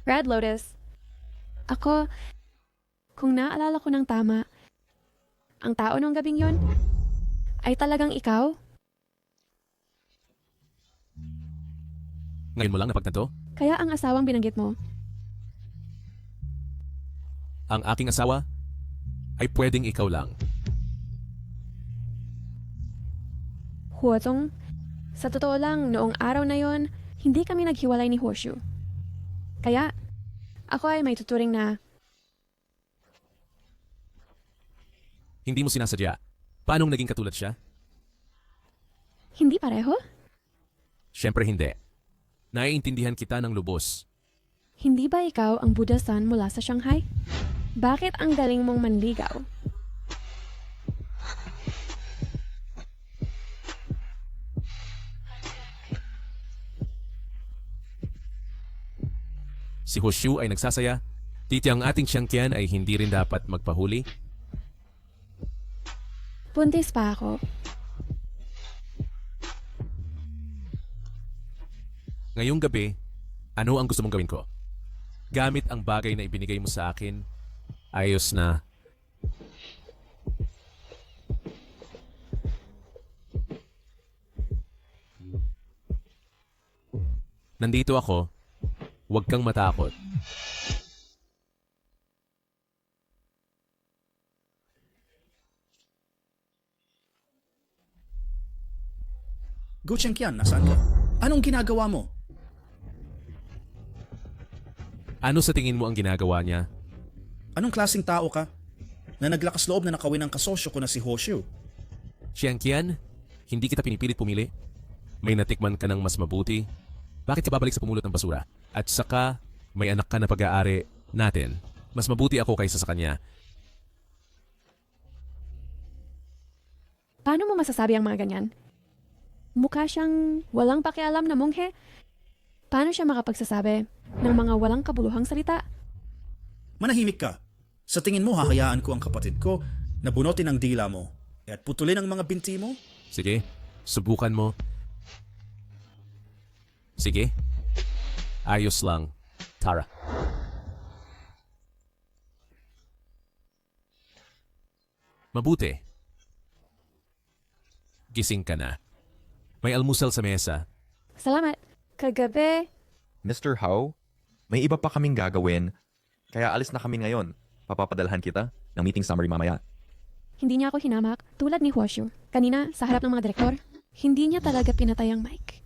Red Lotus, ako, kung naalala ko ng tama, ang tao nung gabing yon ay talagang ikaw? Ngayon mo lang napagtanto? Kaya ang asawang binanggit mo, Ang aking asawa ay pwedeng ikaw lang. Huotong, sa totoo lang, noong araw na yon, hindi kami naghiwalay ni Hoshu. Kaya, ako ay may tuturing na Hindi mo sinasadya. Paanong naging katulad siya? hindi pareho? Siyempre hindi. Naiintindihan kita ng lubos. Hindi ba ikaw ang Buddha-san mula sa Shanghai? Bakit ang galing mong manligaw? Si Hoshu ay nagsasaya. Titi ang ating Qiangqian ay hindi rin dapat magpahuli. Buntis pa ako. Ngayong gabi, ano ang gusto mong gawin ko? Gamit ang bagay na ibinigay mo sa akin, ayos na. Nandito ako, huwag kang matakot. Gu Qiangqian, nasaan ka? Anong ginagawa mo? Ano sa tingin mo ang ginagawa niya? Anong klaseng tao ka? Na naglakas loob na nakawin ang kasosyo ko na si Hoshu. Qiangqian, hindi kita pinipilit pumili. May natikman ka ng mas mabuti. Bakit ka babalik sa pumulot ng basura? At saka, may anak ka na pag-aari natin. Mas mabuti ako kaysa sa kanya. Paano mo masasabi ang mga ganyan? Mukha siyang walang pakialam na monghe. Paano siya makapagsasabi ng mga walang kabuluhang salita? Manahimik ka. Sa tingin mo, hahayaan ko ang kapatid ko na bunutin ang dila mo at putulin ang mga binti mo? Sige, subukan mo. Sige. Ayos lang. Tara. Mabuti. Gising ka na. May almusal sa mesa. Salamat. Kagabi, Mr. Hao, may iba pa kaming gagawin, kaya alis na kami ngayon. Papapadalhan kita ng meeting summary mamaya. hindi niya ako hinamak tulad ni Hwashu. Kanina, sa harap ng mga direktor, hindi niya talaga pinatay ang mic.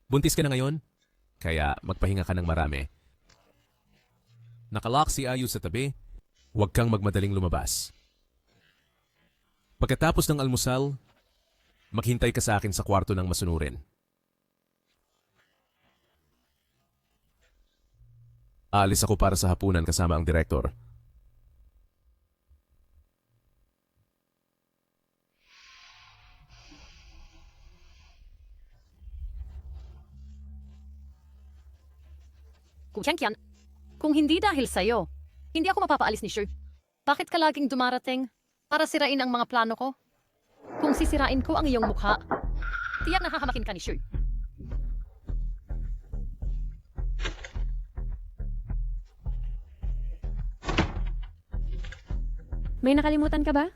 Buntis ka na ngayon? Kaya magpahinga ka ng marami. Nakalock si Ayu sa tabi. Huwag kang magmadaling lumabas. Pagkatapos ng almusal, maghintay ka sa akin sa kwarto ng masunurin. Aalis ako para sa hapunan kasama ang direktor. Chengqian, kung hindi dahil sa'yo, hindi ako mapapaalis ni Shu. Bakit ka laging dumarating para sirain ang mga plano ko? Kung sisirain ko ang iyong mukha, tiyak na hahamakin ka ni Shu. May nakalimutan ka ba?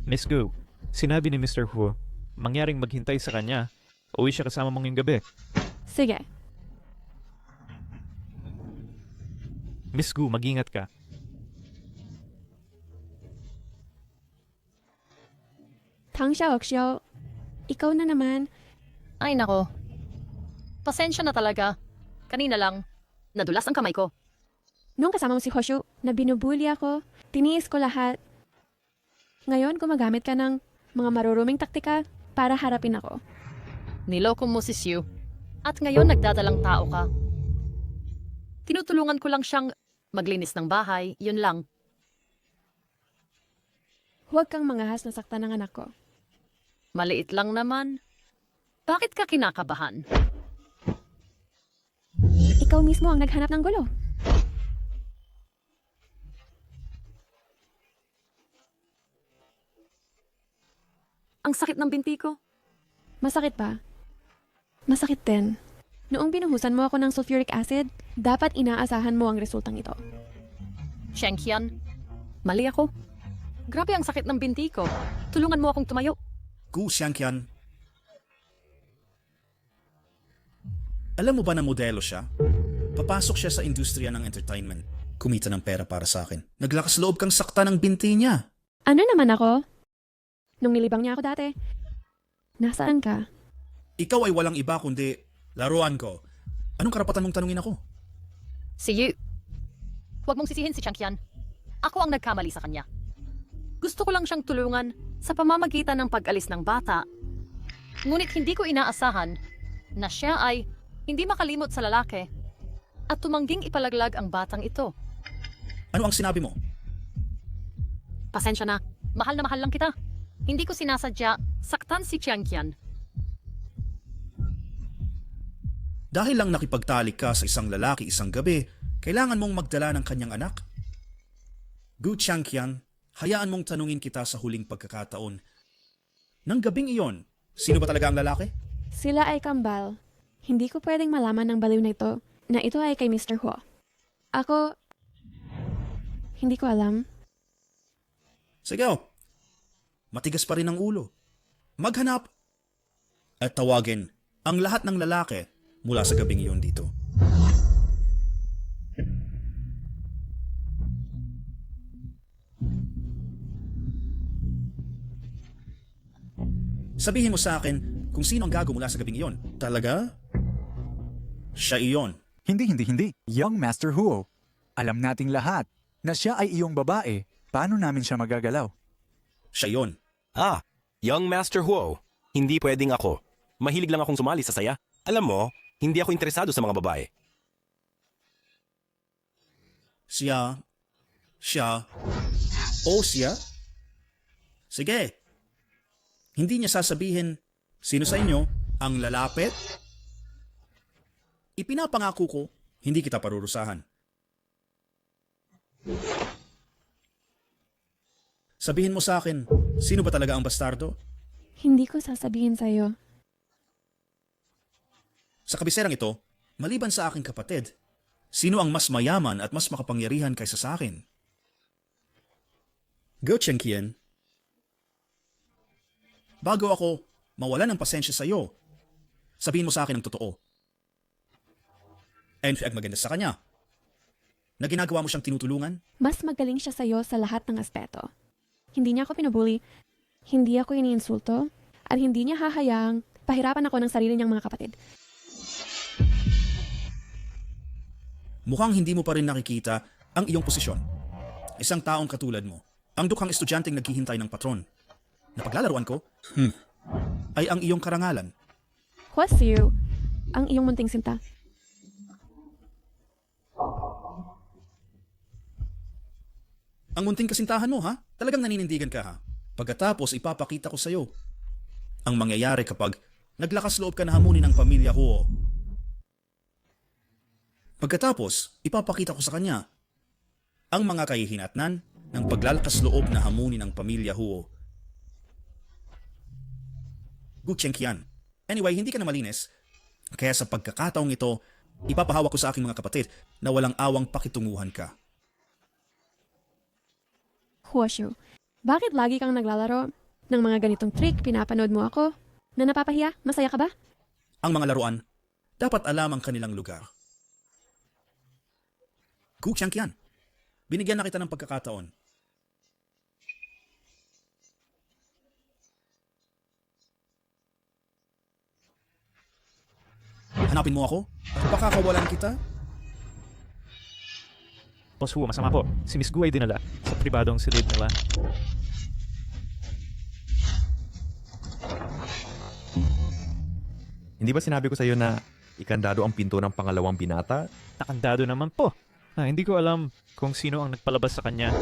Miss Gu, sinabi ni Mr. Hu, mangyaring maghintay sa kanya. Uwi siya kasama mong yung gabi. Sige. Miss Gu, mag-ingat ka. Tang Xiao, ikaw na naman. Ay nako, pasensya na talaga. Kanina lang, nadulas ang kamay ko. Nung kasama mo si Hoshu, na binubuli ako, tiniis ko lahat. Ngayon, gumagamit ka ng mga maruruming taktika para harapin ako. Niloko mo si Shu, at ngayon nagdadalang tao ka. Tinutulungan ko lang siyang maglinis ng bahay, yun lang. Huwag kang mangahas na saktan ng anak ko. Maliit lang naman. Bakit ka kinakabahan? Ikaw mismo ang naghanap ng gulo. Ang sakit ng binti ko. Masakit ba? Masakit din. Noong binuhusan mo ako ng sulfuric acid, dapat inaasahan mo ang resultang ito. Chengqian, mali ako. Grabe ang sakit ng binti ko. Tulungan mo akong tumayo. Gu Xiangqian. Alam mo ba na modelo siya? Papasok siya sa industriya ng entertainment. Kumita ng pera para sa akin. Naglakas loob kang sakta ng binti niya. Ano naman ako? Nung nilibang niya ako dati. Nasaan ka? Ikaw ay walang iba kundi laruan ko. Anong karapatan mong tanungin ako? Si Yu. Huwag mong sisihin si Changqian. Ako ang nagkamali sa kanya. Gusto ko lang siyang tulungan sa pamamagitan ng pag-alis ng bata. Ngunit hindi ko inaasahan na siya ay hindi makalimot sa lalaki at tumangging ipalaglag ang batang ito. Ano ang sinabi mo? Pasensya na. Mahal na mahal lang kita. Hindi ko sinasadya saktan si Changqian. Dahil lang nakipagtalik ka sa isang lalaki isang gabi, kailangan mong magdala ng kanyang anak? Gu Changqian, hayaan mong tanungin kita sa huling pagkakataon. Nang gabing iyon, sino ba talaga ang lalaki? Sila ay kambal. Hindi ko pwedeng malaman ng baliw na ito ay kay Mr. Huo. Ako, hindi ko alam. Sige, matigas pa rin ang ulo. Maghanap at tawagin ang lahat ng lalaki mula sa gabing iyon dito. Sabihin mo sa akin kung sino ang gago mula sa gabing iyon. Talaga? Siya iyon. Hindi. Young Master Huo. Alam nating lahat na siya ay iyong babae. Paano namin siya magagalaw? Siya iyon. Ah, Young Master Huo. Hindi pwedeng ako. Mahilig lang akong sumali sa saya. Alam mo, hindi ako interesado sa mga babae. Siya. Sige. Hindi niya sasabihin sino sa inyo ang lalapit. Ipinapangako ko, hindi kita parurusahan. Sabihin mo sa akin, sino ba talaga ang bastardo? Hindi ko sasabihin sa'yo. Sa kabiserang ito, maliban sa aking kapatid, sino ang mas mayaman at mas makapangyarihan kaysa sa akin? Go Chengqian. Bago ako mawalan ng pasensya sa iyo, sabihin mo sa akin ang totoo. And maganda sa kanya, na ginagawa mo siyang tinutulungan? Mas magaling siya sa'yo sa lahat ng aspeto. Hindi niya ako pinubuli, hindi ako iniinsulto, at hindi niya hahayaang pahirapan ako ng sarili niyang mga kapatid. Mukhang hindi mo pa rin nakikita ang iyong posisyon. Isang taong katulad mo, Ang dukhang estudyanteng naghihintay ng patron na paglalaruan ko ay ang iyong karangalan. Huwasiu, ang iyong munting sinta. Ang munting kasintahan mo, ha? Talagang naninindigan ka, ha? Pagkatapos ipapakita ko sa'yo ang mangyayari kapag naglakas loob ka na hamunin ng pamilya Huo. Pagkatapos, ipapakita ko sa kanya ang mga kahihinatnan ng paglalakas loob na hamunin ng pamilya Huo. Gu Chengqian. Anyway, hindi ka na malinis. Kaya sa pagkakataong ito, ipapahawak ko sa aking mga kapatid na walang awang pakitunguhan ka. Huwasiu, bakit lagi kang naglalaro ng mga ganitong trick? Pinapanood mo ako na napapahiya? Masaya ka ba? Ang mga laruan, dapat alam ang kanilang lugar. Gu Chengqian, binigyan na kita ng pagkakataon. Hanapin mo ako at pakakawalan kita? Boss Huo, masama po. Si Miss Gu ay dinala sa pribadong silid nila. Hindi ba sinabi ko sa iyo na ikandado ang pinto ng pangalawang binata? Nakandado naman po. Hindi ko alam kung sino ang nagpalabas sa kanya.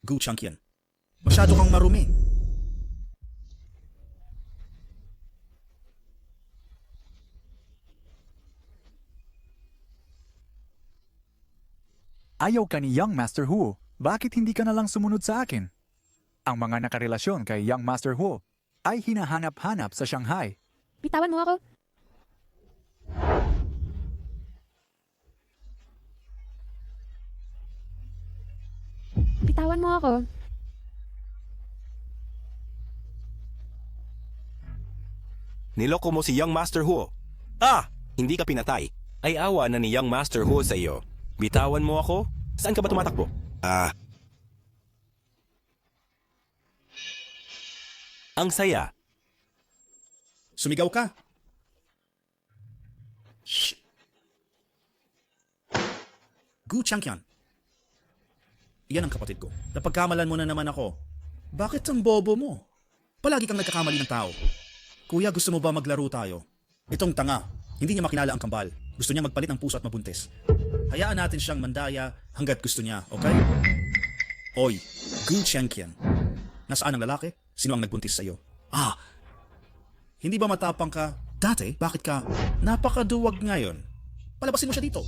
Gu Chengqian, masyado kang marumi. Ayaw ka ni Young Master Huo. Bakit hindi ka na lang sumunod sa akin? Ang mga nakarelasyon kay Young Master Huo ay hinahanap-hanap sa Shanghai. Bitawan mo ako. Bitawan mo ako. Niloko mo si Young Master Huo. Ah! Hindi ka pinatay. Ay awa na ni Young Master Huo sa iyo. Bitawan mo ako? Saan ka ba tumatakbo? Ang saya. Sumigaw ka. Gu Chengqian. Iyan ang kapatid ko. Napagkamalan mo na naman ako. Bakit ang bobo mo? Palagi kang nagkakamali ng tao. Kuya, gusto mo ba maglaro tayo? Itong tanga, hindi niya makinala ang kambal. Gusto niya magpalit ng puso at mabuntis. Hayaan natin siyang mandaya hanggat gusto niya, okay? Oy, Gu Chengqian. Nasaan ang lalaki? Sino ang nagbuntis sa'yo? Hindi ba matapang ka? Dati, bakit ka napakaduwag ngayon? Palabasin mo siya dito.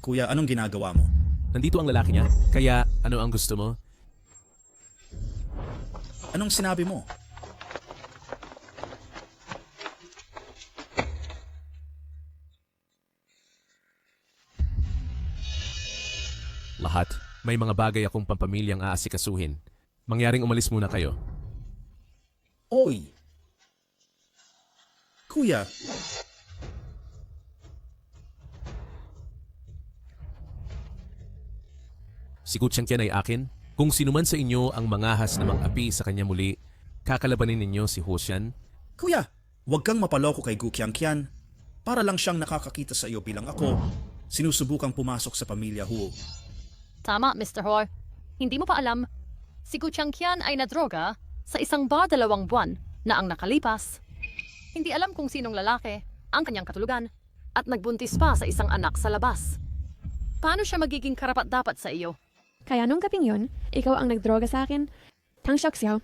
Kuya, anong ginagawa mo? Nandito ang lalaki niya, kaya ano ang gusto mo? Anong sinabi mo? Lahat. May mga bagay akong pampamilyang aasikasuhin. Mangyaring umalis muna kayo. Oy! Kuya! Si Gu Chengqian ay akin. Kung sinuman sa inyo ang mangahas na mang-api sa kanya muli, kakalabanin ninyo si Hoshan. Kuya, huwag kang mapaloko kay Gu Chengqian. Para lang siyang nakakakita sa iyo bilang ako, sinusubukang pumasok sa pamilya Huo. Tama, Mr. Ho. Hindi mo pa alam, si Gu Chengqian ay nadroga sa isang bar 2 buwan na ang nakalipas. Hindi alam kung sinong lalaki ang kanyang katulugan at nagbuntis pa sa isang anak sa labas. Paano siya magiging karapat-dapat sa iyo? Kaya nung gabing yon, ikaw ang nagdroga sa akin. Tang Xiao Xiao.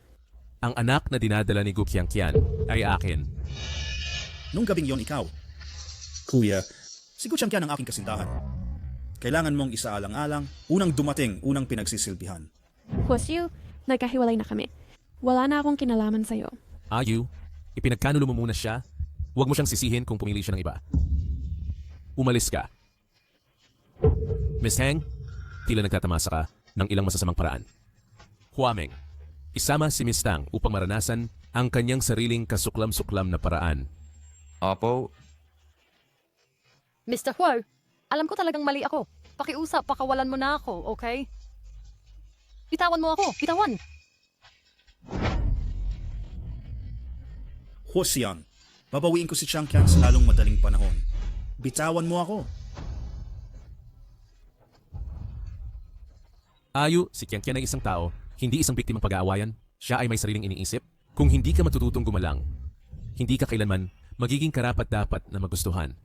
Ang anak na dinadala ni Gu Chengqian ay akin. Nung gabing yon ikaw. Kuya, si Gu Chengqian ang aking kasintahan. Kailangan mong isaalang-alang, unang dumating, unang pinagsisilbihan. Huwasiu, nagkahiwalay na kami. Wala na akong kinalaman sa'yo. Ayu, ipinagkanulo mo muna siya. Huwag mo siyang sisihin kung pumili siya ng iba. Umalis ka. Miss Heng, tila nagtatamasa ka ng ilang masasamang paraan. Huameng, isama si Miss Tang upang maranasan ang kanyang sariling kasuklam-suklam na paraan. Apo. Mr. Huo, alam ko talagang mali ako. Pakiusap, pakawalan mo na ako, okay? Bitawan mo ako, bitawan! Hosian, babawiin ko si Changqian sa lalong madaling panahon. Bitawan mo ako. Ayu, si Qianqian ay isang tao, hindi isang biktimang pag-aawayan. Siya ay may sariling iniisip. Kung hindi ka matututong gumalang, hindi ka kailanman magiging karapat-dapat na magustuhan.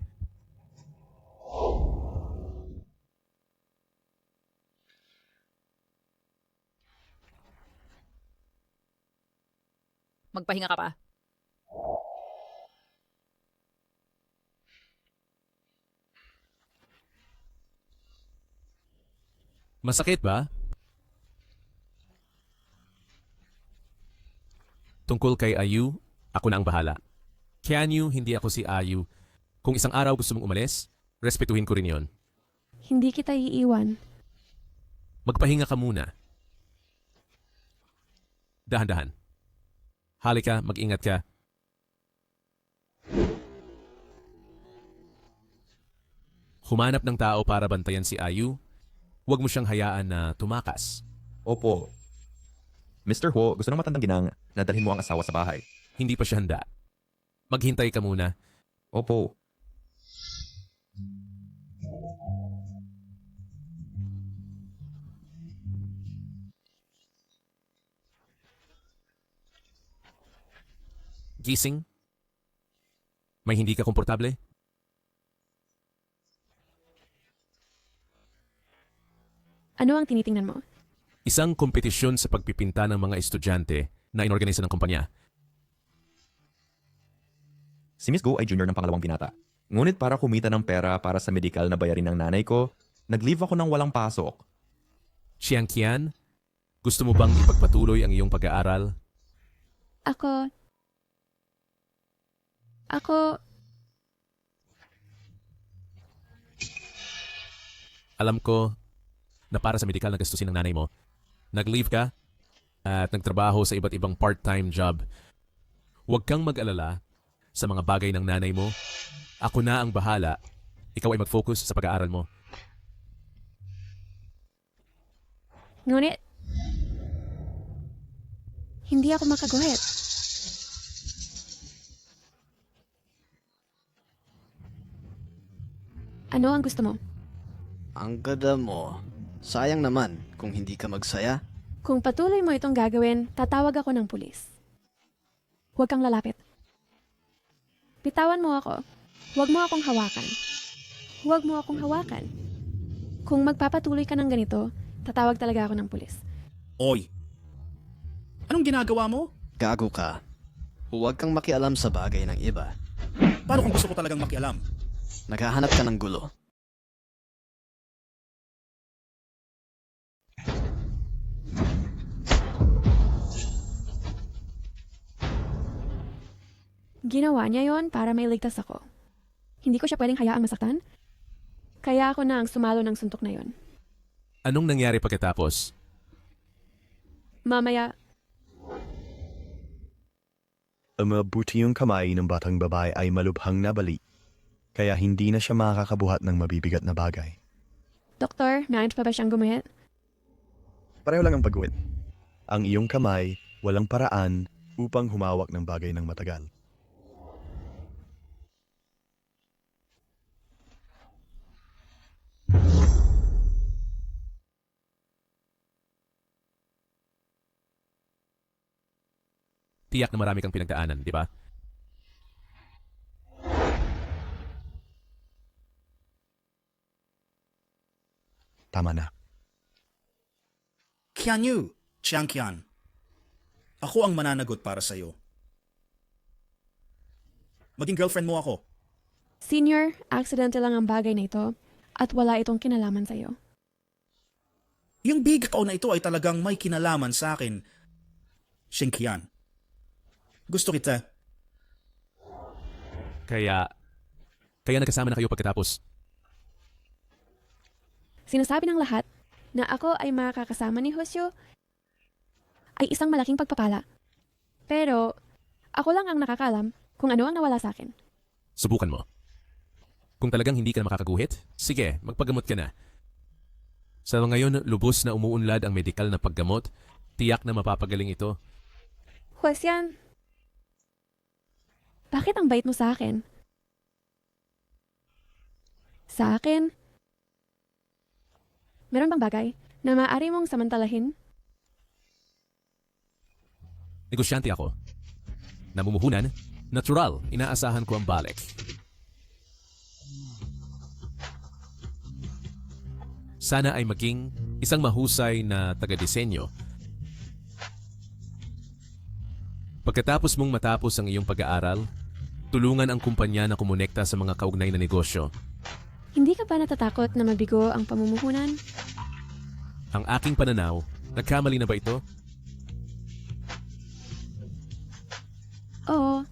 Magpahinga ka pa. Masakit ba? Tungkol kay Ayu, ako na ang bahala. Qianyu, hindi ako si Ayu. Kung isang araw gusto mong umalis, respetuhin ko rin yon. Hindi kita iiwan. Magpahinga ka muna. Dahan-dahan. Halika, mag-ingat ka. Humanap ng tao para bantayan si Ayu. Huwag mo siyang hayaan na tumakas. Opo. Mr. Huo, gusto ng matandang ginang na dalhin mo ang asawa sa bahay. Hindi pa siya handa. Maghintay ka muna. Opo. Gising? May hindi ka komportable? Ano ang tinitingnan mo? Isang kompetisyon sa pagpipinta ng mga estudyante na inorganisa ng kumpanya. Si Miss Go ay junior ng pangalawang binata. Ngunit para kumita ng pera para sa medikal na bayarin ng nanay ko, nag-leave ako ng walang pasok. Qianqian, gusto mo bang ipagpatuloy ang iyong pag-aaral? Alam ko na para sa medikal na gastusin ng nanay mo, nag-leave ka at nagtrabaho sa iba't ibang part-time job. Huwag kang mag-alala sa mga bagay ng nanay mo. Ako na ang bahala. Ikaw ay mag-focus sa pag-aaral mo. Ngunit, hindi ako makaguhit. Ano ang gusto mo? Ang ganda mo. Sayang naman kung hindi ka magsaya. Kung patuloy mo itong gagawin, tatawag ako ng pulis. Huwag kang lalapit. Bitawan mo ako. Huwag mo akong hawakan. Huwag mo akong hawakan. Kung magpapatuloy ka ng ganito, tatawag talaga ako ng pulis. Oy! Anong ginagawa mo? Gago ka. Huwag kang makialam sa bagay ng iba. Paano kung gusto ko talagang makialam? Naghahanap ka ng gulo. Ginawa niya yon para mailigtas ako. Hindi ko siya pwedeng hayaang masaktan. Kaya ako na ang sumalo ng suntok na yon. Anong nangyari pagkatapos? Mamaya, Ang mabuti yung kamay ng batang babae ay malubhang nabali, kaya hindi na siya makakabuhat ng mabibigat na bagay. Doktor, naayos pa ba siyang gumuhit? Pareho lang ang pagguhit. Ang iyong kamay, walang paraan upang humawak ng bagay ng matagal. Tiyak na marami kang pinagdaanan, di ba? Tama na. Qianyu, Changqian. Ako ang mananagot para sa'yo. Maging girlfriend mo ako. Senior, accidental lang ang bagay na ito at wala itong kinalaman sa'yo. Yung big account na ito ay talagang may kinalaman sa akin. Changqian. Gusto kita. Kaya nagkasama na kayo pagkatapos. Sinasabi ng lahat na ako ay makakasama ni Hosyo ay isang malaking pagpapala. Pero ako lang ang nakakalam kung ano ang nawala sa akin. Subukan mo. Kung talagang hindi ka na makakaguhit, sige, magpagamot ka na. Sa ngayon, lubos na umuunlad ang medikal na paggamot. Tiyak na mapapagaling ito. Hwasyan, Bakit ang bait mo sa akin? Sa akin? Meron bang bagay na maaari mong samantalahin? Negosyante ako. Namumuhunan, natural, inaasahan ko ang balik. Sana ay maging isang mahusay na taga-disenyo. Pagkatapos mong matapos ang iyong pag-aaral, tulungan ang kumpanya na kumonekta sa mga kaugnay na negosyo. Hindi ka ba natatakot na mabigo ang pamumuhunan? Ang aking pananaw, nagkamali na ba ito? Oo.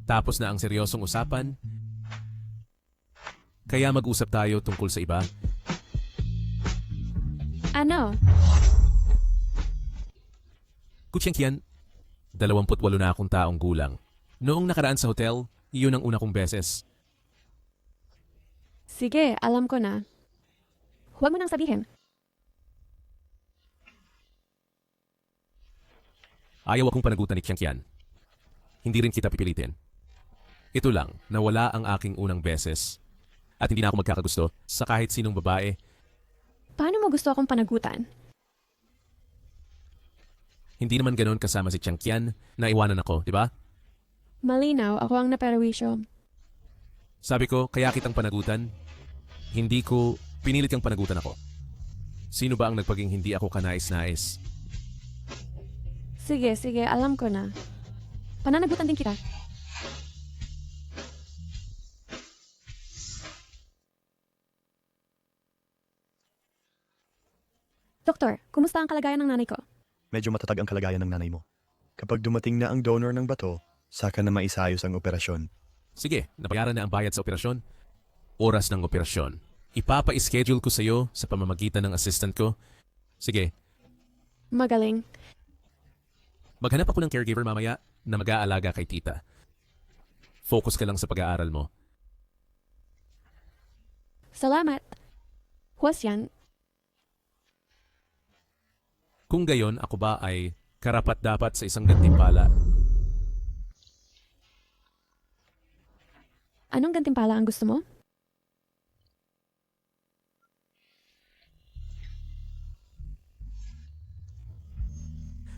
Tapos na ang seryosong usapan, kaya mag-usap tayo tungkol sa iba. Ano? Kutsengkian, 28 na akong taong gulang. Noong nakaraan sa hotel, iyon ang una kong beses. Sige, alam ko na. Huwag mo nang sabihin. Ayaw akong panagutan ni Qiangqian. Hindi rin kita pipilitin. Ito lang, nawala ang aking unang beses. At hindi na ako magkakagusto sa kahit sinong babae. Paano mo gusto akong panagutan? Hindi naman ganoon kasama si Qiangqian na iwanan ako, di ba? Malinaw, ako ang naperwisyo. Sabi ko, kaya kitang panagutan. Hindi ko pinilit kang panagutan ako. Sino ba ang nagpaging hindi ako kanais-nais? Sige, sige, alam ko na. Pananagutan din kita. Doktor, kumusta ang kalagayan ng nanay ko? Medyo matatag ang kalagayan ng nanay mo. Kapag dumating na ang donor ng bato, saka na maisayos ang operasyon. Sige, nabayaran na ang bayad sa operasyon. Oras ng operasyon. Ipapa-schedule ko sa iyo sa pamamagitan ng assistant ko. Sige, Magaling. maghanap ako ng caregiver mamaya na mag-aalaga kay tita. Focus ka lang sa pag-aaral mo. Salamat. Huwas yan. Kung gayon, ako ba ay karapat-dapat sa isang gantimpala? Anong gantimpala ang gusto mo?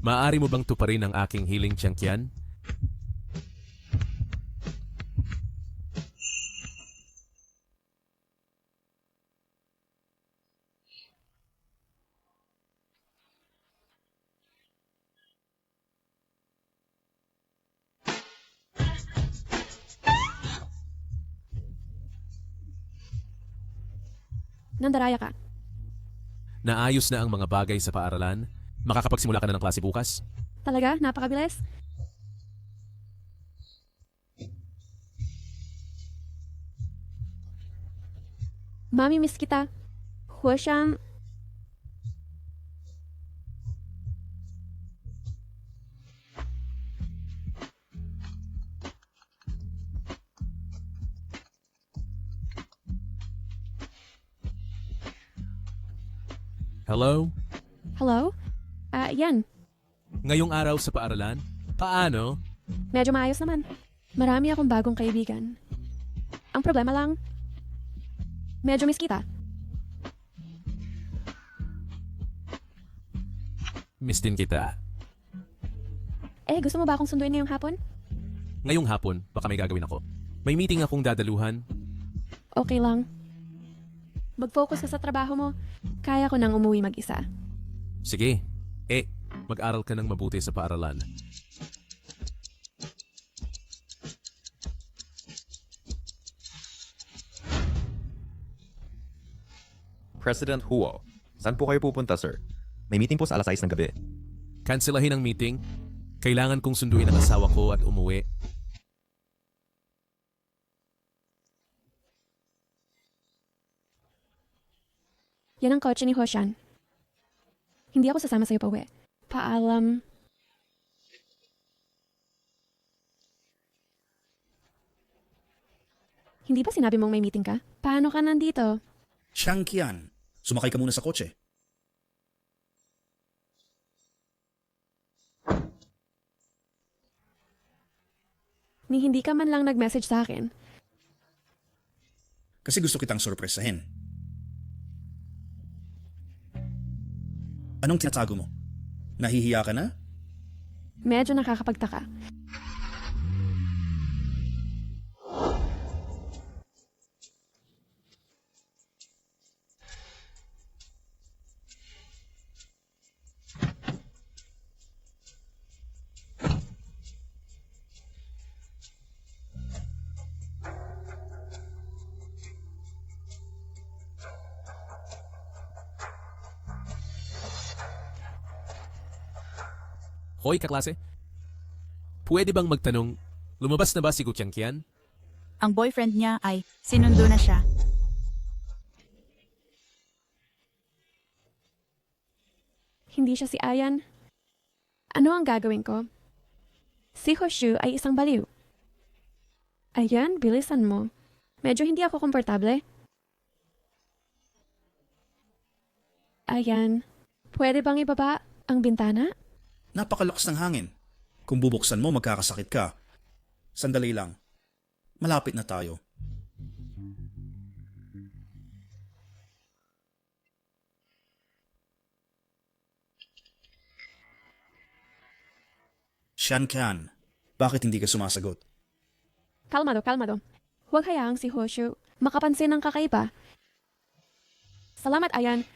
Maaari mo bang tuparin ang aking hiling, Qiangqian? Nandaraya ka. Naayos na ang mga bagay sa paaralan? Makakapagsimula ka na ng klase bukas? Talaga? Napakabilis? Mami, miss kita. Huwas yan. Hello? Hello? Yan. Ngayong araw sa paaralan? Paano? Medyo maayos naman. Marami akong bagong kaibigan. Ang problema lang, medyo miss kita. Miss din kita. Gusto mo ba akong sunduin ngayong hapon? Ngayong hapon, baka may gagawin ako. May meeting akong dadaluhan. Okay lang. Mag-focus ka sa trabaho mo. Kaya ko nang umuwi mag-isa. Sige. Mag-aral ka ng mabuti sa paaralan. President Huo, saan po kayo pupunta, sir? May meeting po sa alas 6 ng gabi. Kanselahin ang meeting. Kailangan kong sunduin ang asawa ko at umuwi. Yan ang kotse ni Hoshan. Hindi ako sasama sa'yo pa uwi. Paalam. Hindi ba sinabi mong may meeting ka? Paano ka nandito? Xiang Qian, sumakay ka muna sa kotse. Ni hindi ka man lang nag-message sa akin. Kasi gusto kitang sorpresahin. Anong tinatago mo? Nahihiya ka na? Medyo nakakapagtaka. Hoy, kaklase. Pwede bang magtanong, lumabas na ba si Gu Qian? Ang boyfriend niya ay sinundo na siya. Hindi siya si Ayan. Ano ang gagawin ko? Si Hoshu ay isang baliw. Ayan, bilisan mo. Medyo hindi ako komportable. Ayan, pwede bang ibaba ang bintana? Napakalakas ng hangin. Kung bubuksan mo, magkakasakit ka. Sandali lang. Malapit na tayo. Xian Qian, bakit hindi ka sumasagot? Kalmado, kalmado. Huwag hayaang si Hoshu makapansin ng kakaiba. Salamat, Ayan.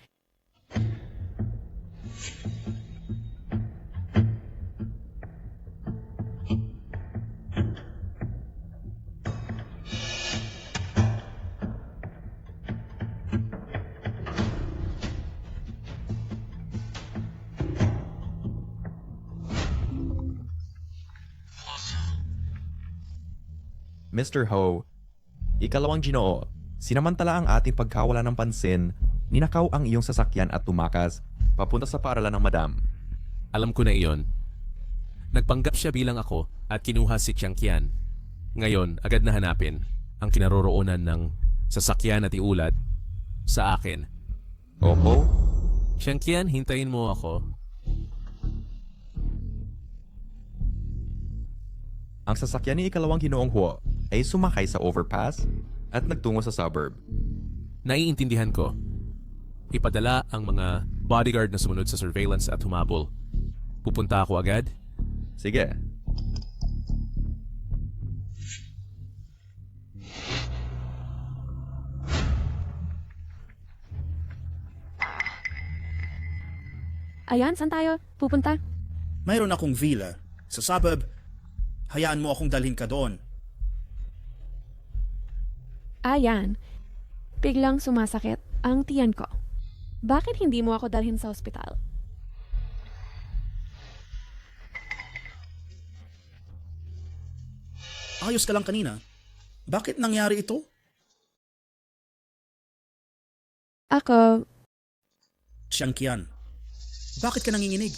Mr. Ho, ikalawang Ginoo, sinamantala ang ating pagkawala ng pansin, ninakaw ang iyong sasakyan at tumakas, papunta sa paaralan ng madam. Alam ko na iyon. Nagpanggap siya bilang ako at kinuha si Xiang Qian. Ngayon, agad na hanapin ang kinaroroonan ng sasakyan at iulat sa akin. Opo? Xiang Qian, hintayin mo ako. Ang sasakyan ni ikalawang Ginoong Huo ay sumakay sa overpass at nagtungo sa suburb. Naiintindihan ko. Ipadala ang mga bodyguard na sumunod sa surveillance at humabol. Pupunta ako agad? Sige. Ayan, saan tayo pupunta? Mayroon akong villa sa suburb. Hayaan mo akong dalhin ka doon. Ayan. Biglang sumasakit ang tiyan ko. Bakit hindi mo ako dalhin sa ospital? Ayos ka lang kanina. Bakit nangyari ito? Ako, Xiang Qian, bakit ka nanginginig?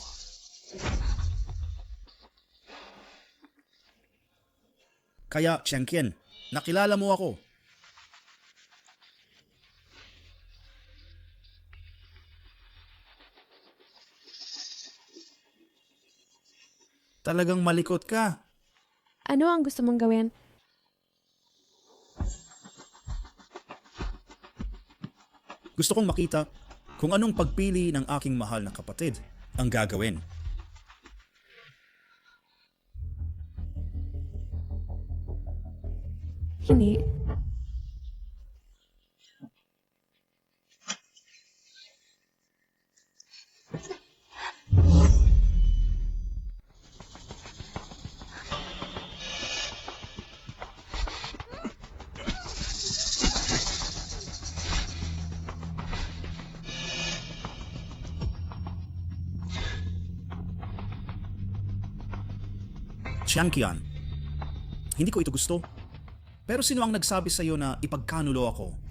Kaya, Xiang Qian, nakilala mo ako. Talagang malikot ka. ano ang gusto mong gawin? Gusto kong makita kung anong pagpili ng aking mahal na kapatid ang gagawin. Hindi. Xiang Qian, hindi ko ito gusto. Pero sino ang nagsabi sa iyo na ipagkanulo ako?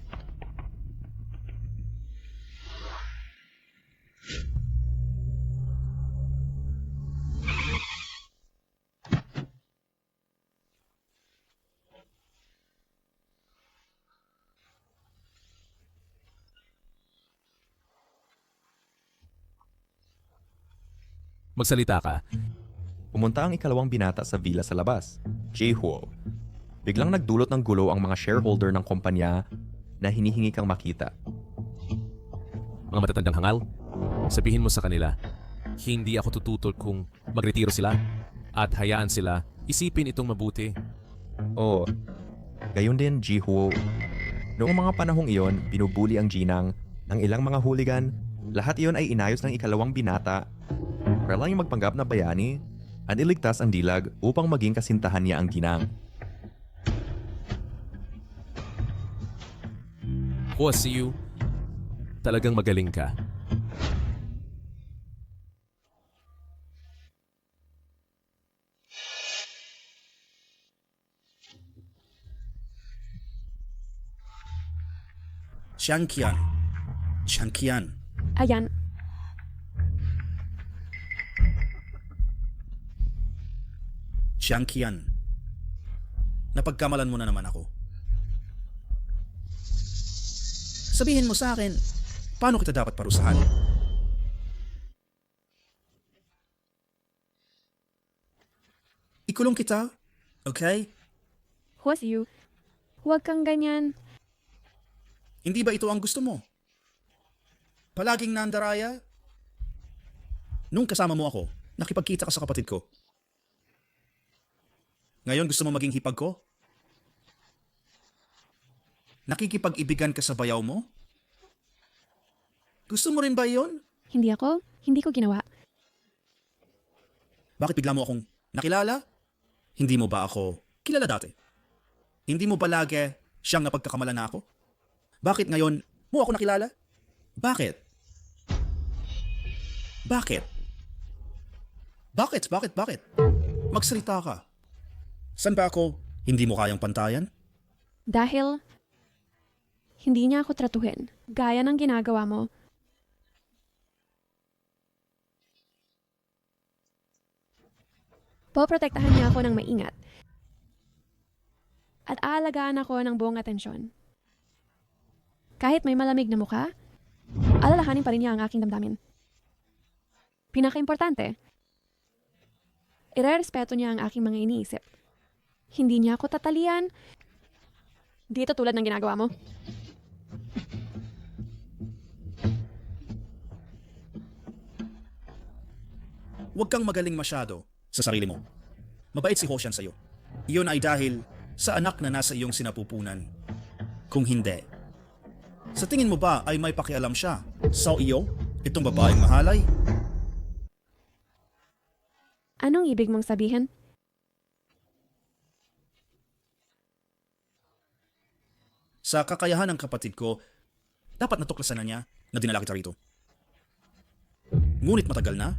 Magsalita ka. Pumunta ang ikalawang binata sa villa sa labas, Ji-Huo. Biglang nagdulot ng gulo ang mga shareholder ng kumpanya na hinihingi kang makita. Mga matatandang hangal, sabihin mo sa kanila, hindi ako tututol kung magretiro sila at hayaan sila isipin itong mabuti. Oo. Gayon din, Ji-Huo. Noong mga panahong iyon, binubuli ang ginang ng ilang mga hooligan. Lahat iyon ay inayos ng ikalawang binata para lang yung magpanggap na bayani at iligtas ang dilag upang maging kasintahan niya ang ginang. Hua Siyu, talagang magaling ka. Changqian. Changqian. Ayan. Changqian. Napagkamalan mo na naman ako. Sabihin mo sa akin, paano kita dapat parusahan? Ikulong kita, okay? Hua Siyu, huwag kang ganyan. Hindi ba ito ang gusto mo? Palaging nandaraya? Nung kasama mo ako, nakipagkita ka sa kapatid ko. Ngayon gusto mo maging hipag ko? Nakikipag-ibigan ka sa bayaw mo? Gusto mo rin ba iyon? Hindi ko ginawa. Bakit bigla mo akong nakilala? Hindi mo ba ako kilala dati? Hindi mo ba lagi siyang napagkakamalan na ako? Bakit ngayon mo ako nakilala? Bakit? Bakit? Magsalita ka. San ba ako hindi mo kayang pantayan? Dahil hindi niya ako tratuhin, gaya ng ginagawa mo. Poprotektahan niya ako ng maingat. At aalagaan ako ng buong atensyon. Kahit may malamig na mukha, alalahanin pa rin niya ang aking damdamin. Pinaka-importante, irerespeto niya ang aking mga iniisip. Hindi niya ako tatalian. Dito tulad ng ginagawa mo. Huwag kang magaling masyado sa sarili mo. Mabait si Hoshan sa'yo. Iyon ay dahil sa anak na nasa iyong sinapupunan. Kung hindi, sa tingin mo ba ay may pakialam siya sa iyo, itong babaeng mahalay? Anong ibig mong sabihin? Sa kakayahan ng kapatid ko, dapat natuklasan na niya na dinala kita rito. Ngunit matagal na,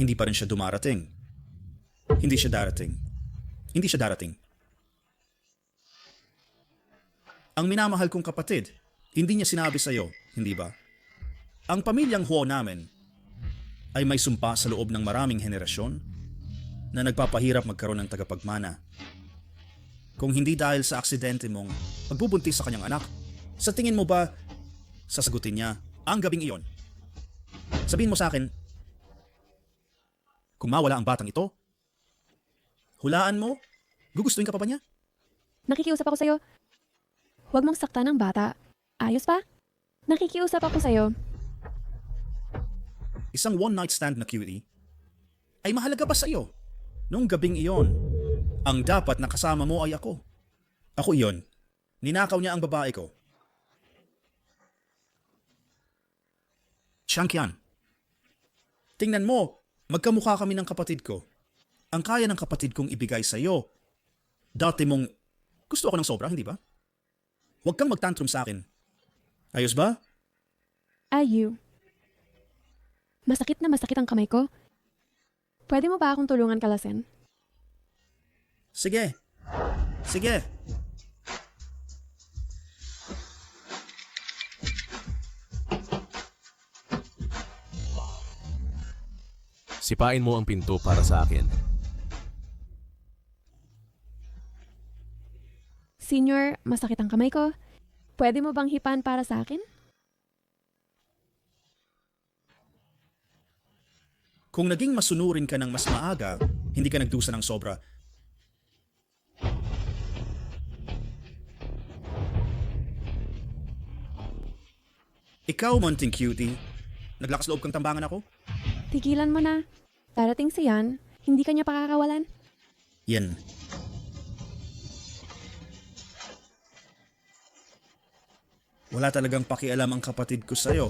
hindi pa rin siya dumarating. Hindi siya darating. Ang minamahal kong kapatid, hindi niya sinabi sa'yo, hindi ba? Ang pamilyang Huo namin ay may sumpa sa loob ng maraming henerasyon na nagpapahirap magkaroon ng tagapagmana. Kung hindi dahil sa aksidente mong pagbubuntis sa kanyang anak, sa tingin mo ba sasagutin niya ang gabing iyon? Sabihin mo sa akin, kung mawala ang batang ito, hulaan mo, gugustuhin ka pa ba niya? Nakikiusap ako sa'yo. Huwag mong saktan ng bata. Ayos pa? Nakikiusap ako sa'yo. Isang one-night stand na cutie ay mahalaga ba sa'yo? Nung gabing iyon, ang dapat nakasama mo ay ako. Ako iyon. Ninakaw niya ang babae ko. Changqian, tingnan mo, magkamukha kami ng kapatid ko. Ang kaya ng kapatid kong ibigay sa'yo. Dati mong gusto ako ng sobra, hindi ba? Huwag kang magtantrum sa akin. Ayos ba? Ayu. Masakit na masakit ang kamay ko. Pwede mo ba akong tulungan kalasin? Sige. Sipain mo ang pinto para sa akin. Senior, masakit ang kamay ko. Pwede mo bang hipan para sa akin? Kung naging masunurin ka ng mas maaga, hindi ka nagdusa ng sobra. Ikaw, Munting Cutie, naglakas loob kang tambangan ako? Tigilan mo na. Darating si Yan, hindi ka niya pakakawalan. Yan. Wala talagang pakialam ang kapatid ko sa'yo.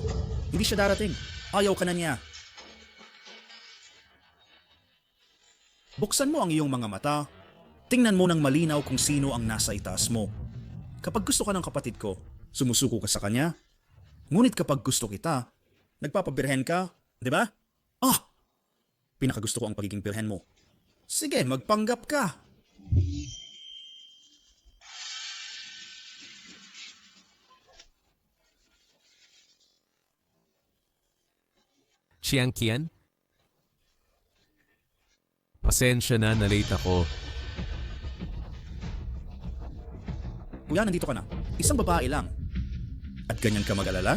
Hindi siya darating. Ayaw ka na niya. Buksan mo ang iyong mga mata. Tingnan mo ng malinaw kung sino ang nasa itaas mo. Kapag gusto ka ng kapatid ko, sumusuko ka sa kanya. Ngunit kapag gusto kita, nagpapabirhen ka, di ba? Ah! Pinakagusto ko ang pagiging birhen mo. Sige, magpanggap ka. Chiang Kian? Pasensya na, late ako. Kuya, nandito ka na. Isang babae lang. At ganyan ka mag-alala?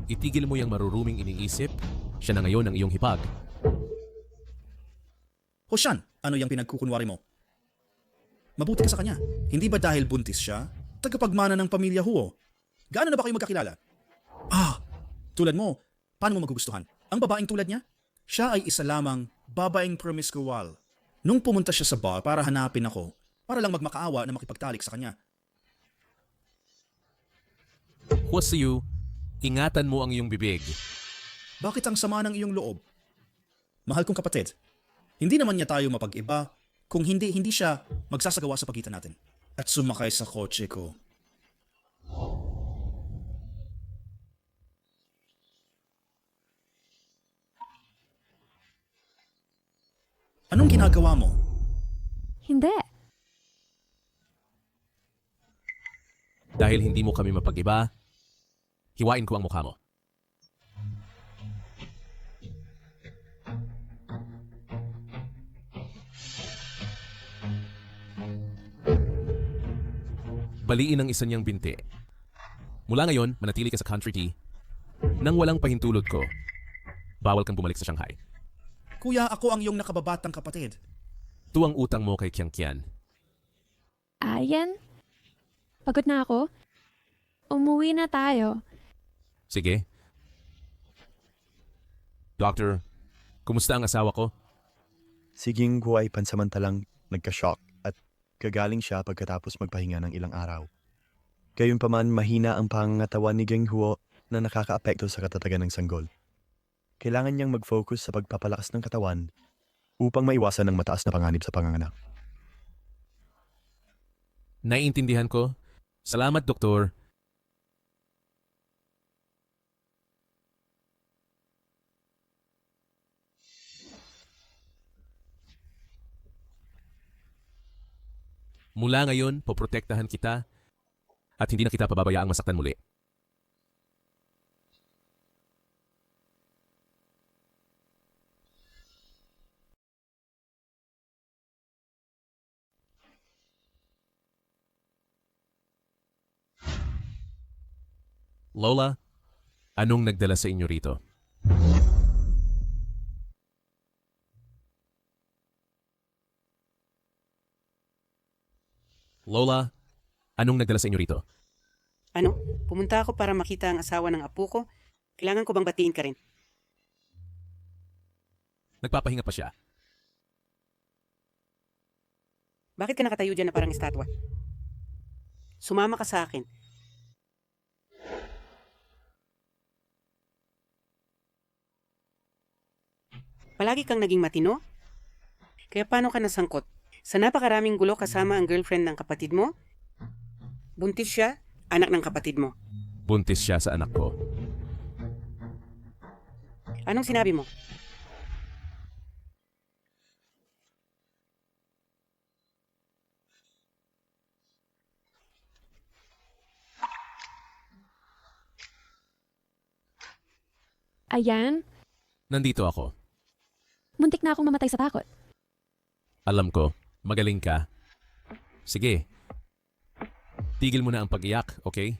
Itigil mo yung maruruming iniisip. Siya na ngayon ang iyong hipag. Hoshan, ano yung pinagkukunwari mo? Mabuti ka sa kanya. Hindi ba dahil buntis siya? Tagapagmana ng pamilya Huo. Gaano na ba kayo magkakilala? Ah, tulad mo, paano mo magugustuhan? Ang babaeng tulad niya? Siya ay isa lamang babaeng promiscual. Nung pumunta siya sa bar para hanapin ako, para lang magmakaawa na makipagtalik sa kanya. Huasiu, ingatan mo ang iyong bibig. Bakit ang sama ng iyong loob? Mahal kong kapatid, hindi naman niya tayo mapag-iba kung hindi siya magsasagawa sa pagitan natin. At sumakay sa kotse ko. Anong ginagawa mo? Hindi. Dahil hindi mo kami mapag-iba, hiwain ko ang mukha mo. Baliin ang isa niyang binti. Mula ngayon, manatili ka sa country tea. Nang walang pahintulot ko, bawal kang bumalik sa Shanghai. Kuya, ako ang iyong nakababatang kapatid. Tuwang utang mo kay Chiang Kian. Ayan. Pagod na ako. Umuwi na tayo. Sige. Doctor, kumusta ang asawa ko? Si Ging Huo ay pansamantalang nagka-shock at gagaling siya pagkatapos magpahinga ng ilang araw. Gayunpaman mahina ang pangangatawan ni Ging Huo na nakakaapekto sa katatagan ng sanggol. Kailangan niyang mag-focus sa pagpapalakas ng katawan upang maiwasan ng mataas na panganib sa panganganak. Naiintindihan ko. Salamat, Doktor. Mula ngayon, poprotektahan kita at hindi na kita pababayaang masaktan muli. Lola, anong nagdala sa inyo rito? Lola, anong nagdala sa inyo rito? Ano? Pumunta ako para makita ang asawa ng apo ko. Kailangan ko bang batiin ka rin? Nagpapahinga pa siya. Bakit ka nakatayo dyan na parang estatwa? Sumama ka sa akin. Palagi kang naging matino? Kaya paano ka nasangkot? Sa napakaraming gulo kasama ang girlfriend ng kapatid mo? Buntis siya, anak ng kapatid mo. Buntis siya sa anak ko. Anong sinabi mo? Ayan, Nandito ako. muntik na akong mamatay sa takot. Alam ko, magaling ka. Sige. Tigil mo na ang pag-iyak, okay?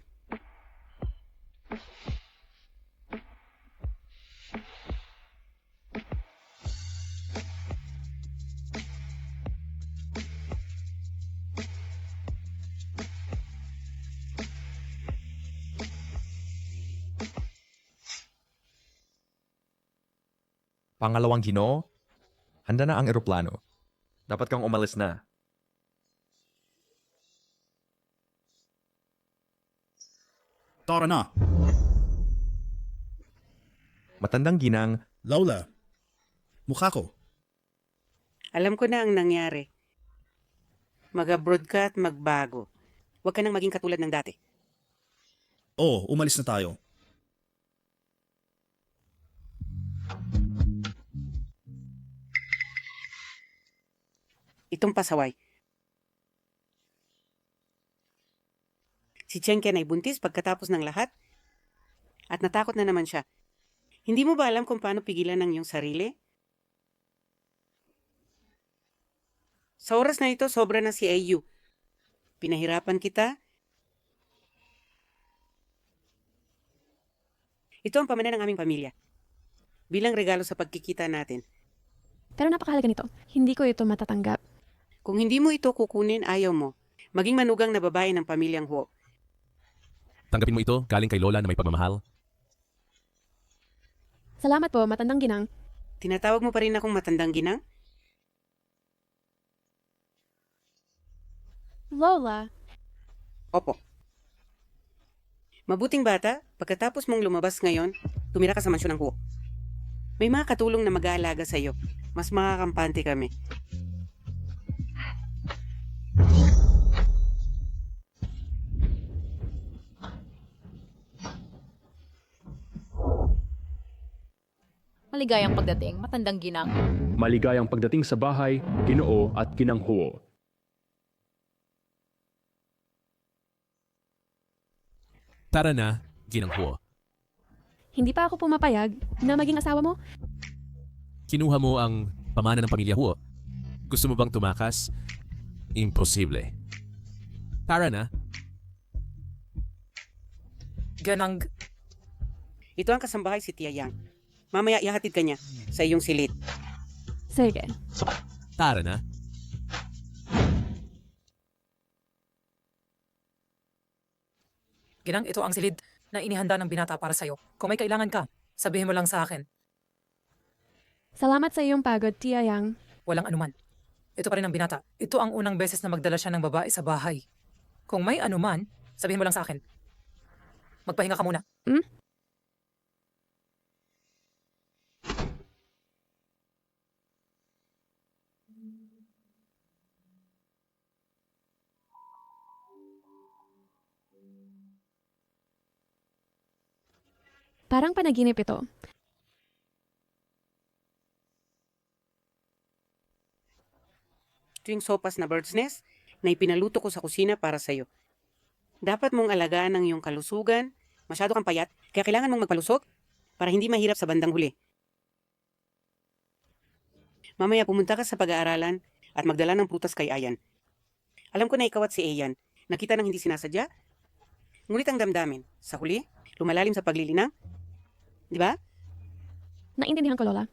Pangalawang Ginoo, handa na ang eroplano. Dapat kang umalis na. Tara na. Matandang ginang, Lola, mukha ko. Alam ko na ang nangyari. Mag-abroad ka at magbago. Huwag ka nang maging katulad ng dati. Oo, umalis na tayo. Itong pasaway. Si Chen Ken ay buntis pagkatapos ng lahat at natakot na naman siya. Hindi mo ba alam kung paano pigilan ang iyong sarili? Sa oras na ito, sobra na si AU. Pinahirapan kita. Ito ang pamana ng aming pamilya. Bilang regalo sa pagkikita natin. Pero napakahalaga nito. Hindi ko ito matatanggap. Kung hindi mo ito kukunin, ayaw mo. Maging manugang na babae ng pamilyang Huo. Tanggapin mo ito galing kay Lola na may pagmamahal. Salamat po, matandang ginang. Tinatawag mo pa rin akong matandang ginang? Lola. Opo. Mabuting bata, pagkatapos mong lumabas ngayon, tumira ka sa mansyon ng Huo. May mga katulong na mag-aalaga sa iyo. Mas makakampante kami. Maligayang pagdating, matandang ginang. Maligayang pagdating sa bahay, Ginoo at Ginang Huo. Tara na, Ginang Huo. Hindi pa ako pumapayag na maging asawa mo. Kinuha mo ang pamana ng pamilya Huo. Gusto mo bang tumakas? Imposible. Tara na. Ganang... Ito ang kasambahay si Tia Yang. Mamaya ihatid ka niya sa iyong silid. Sige. Tara na. Ginang, ito ang silid na inihanda ng binata para sa'yo. Kung may kailangan ka, sabihin mo lang sa akin. Salamat sa iyong pagod, Tia Yang. Walang anuman. Ito pa rin ang binata. Ito ang unang beses na magdala siya ng babae sa bahay. Kung may anuman, sabihin mo lang sa akin. Magpahinga ka muna. Parang panaginip ito. Ito yung sopas na bird's nest na ipinaluto ko sa kusina para sa'yo. Dapat mong alagaan ang iyong kalusugan. Masyado kang payat, kaya kailangan mong magpalusog para hindi mahirap sa bandang huli. Mamaya pumunta ka sa pag-aaralan at magdala ng prutas kay Ayan. Alam ko na ikaw at si Ayan, nakita ng hindi sinasadya. Ngunit ang damdamin, sa huli, lumalalim sa paglilinang. Di ba? Naintindihan ko, Lola.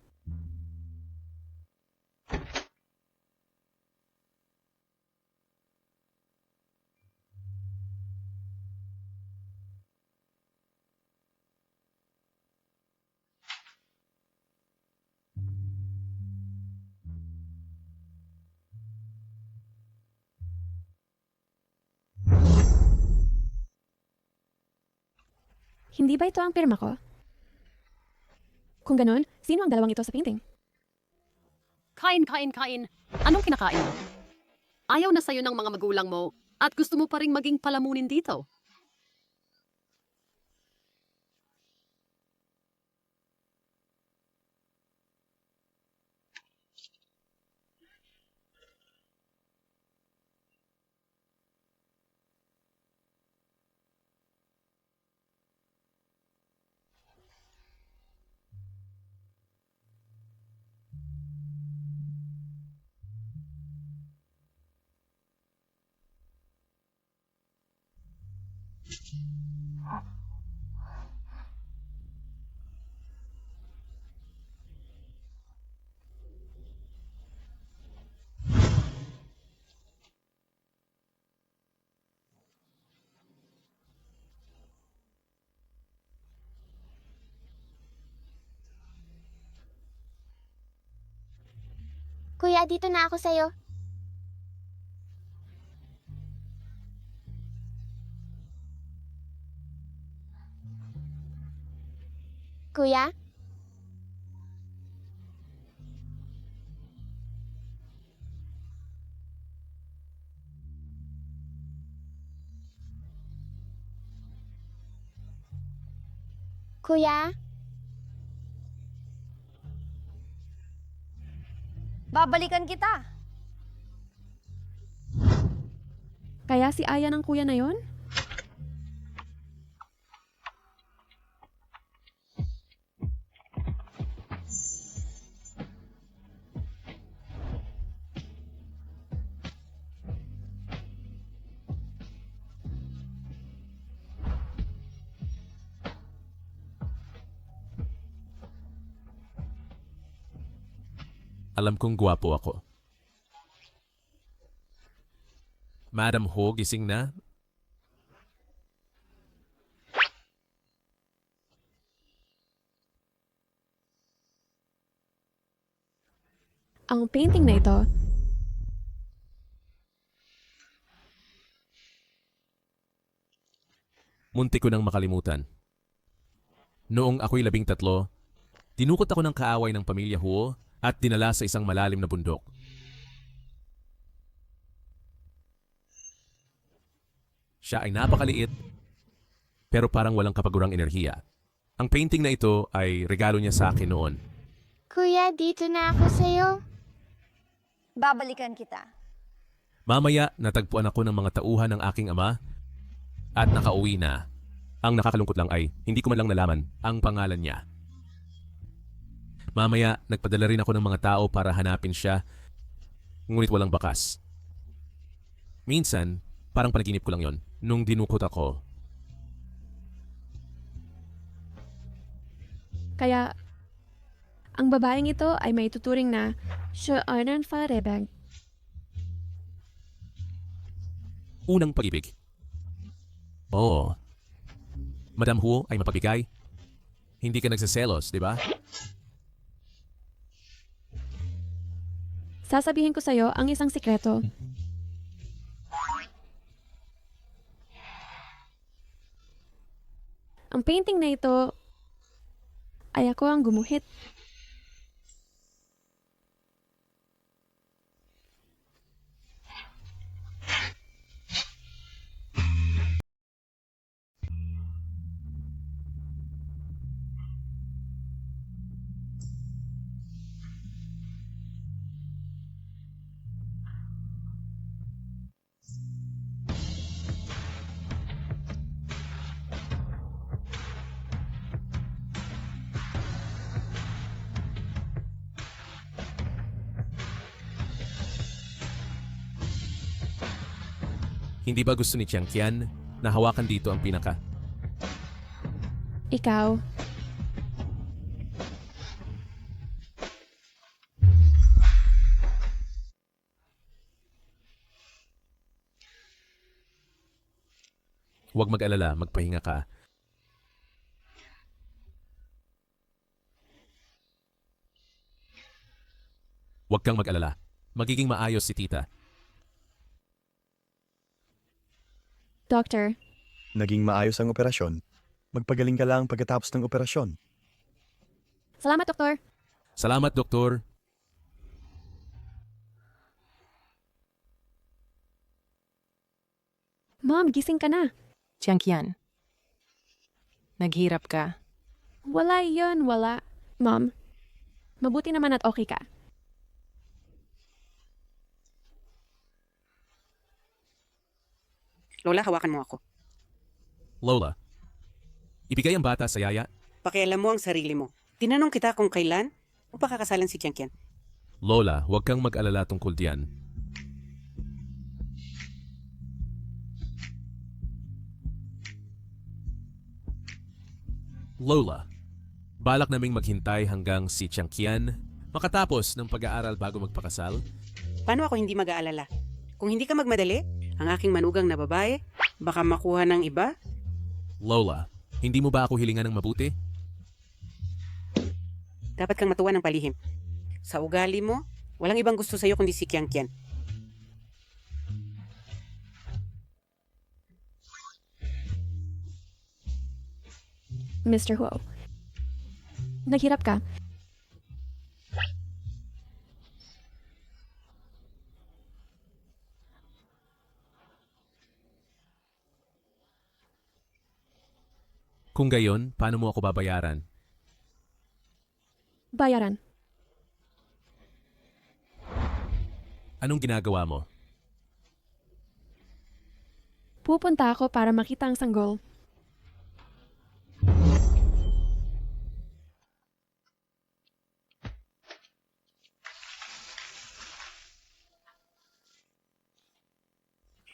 Hindi ba ito ang pirma ko? Kung ganun, sino ang dalawang ito sa painting? Kain, kain, kain. Anong kinakain mo? Ayaw na sa'yo ng mga magulang mo at gusto mo pa rin maging palamunin dito. Kuya, dito na ako sa'yo. Kuya? Kuya? Babalikan kita. Kaya si Aya ng kuya na yon? Alam kong gwapo ako. Madam Ho, gising na? Ang painting na ito, Munti ko nang makalimutan. Noong ako'y 13, dinukot ako ng kaaway ng pamilya Huo at dinala sa isang malalim na bundok. Siya ay napakaliit, pero parang walang kapagurang enerhiya. Ang painting na ito ay regalo niya sa akin noon. Kuya, dito na ako sa'yo. Babalikan kita. Mamaya, natagpuan ako ng mga tauhan ng aking ama at nakauwi na. Ang nakakalungkot lang ay hindi ko man lang nalaman ang pangalan niya. Mamaya, nagpadala rin ako ng mga tao para hanapin siya, ngunit walang bakas. Minsan, parang panaginip ko lang yon nung dinukot ako. kaya ang babaeng ito ay may tuturing na Sjöarnen Farebag. Unang pag-ibig. Oo. Madam Huo ay mapabigay. Hindi ka nagsaselos, di ba? Sasabihin ko sa'yo ang isang sikreto. Ang painting na ito ay ako ang gumuhit. Hindi ba gusto ni Chiang Qian na hawakan dito ang pinaka? Ikaw. Huwag mag-alala, magpahinga ka. Huwag kang mag-alala. Magiging maayos si tita. Doctor. Naging maayos ang operasyon. Magpagaling ka lang pagkatapos ng operasyon. Salamat, Doktor. Salamat, Doktor. Mom, gising ka na. Chiang Qian, naghirap ka. Wala yon, wala. Mom, mabuti naman at okay ka. Lola, hawakan mo ako. Lola, ibigay ang bata sa yaya. Pakialam mo ang sarili mo. Tinanong kita kung kailan o pakakasalan si Chiang Qian. Lola, huwag kang mag-alala tungkol diyan. Lola, balak naming maghintay hanggang si Changqian makatapos ng pag-aaral bago magpakasal. Paano ako hindi mag-aalala? Kung hindi ka magmadali, ang aking manugang na babae, baka makuha ng iba? Lola, hindi mo ba ako hilingan ng mabuti? Dapat kang matuwa ng palihim. Sa ugali mo, walang ibang gusto sa'yo kundi si Qian. Mr. Huo, naghirap ka. Kung gayon, paano mo ako babayaran? Bayaran. Anong ginagawa mo? Pupunta ako para makita ang sanggol.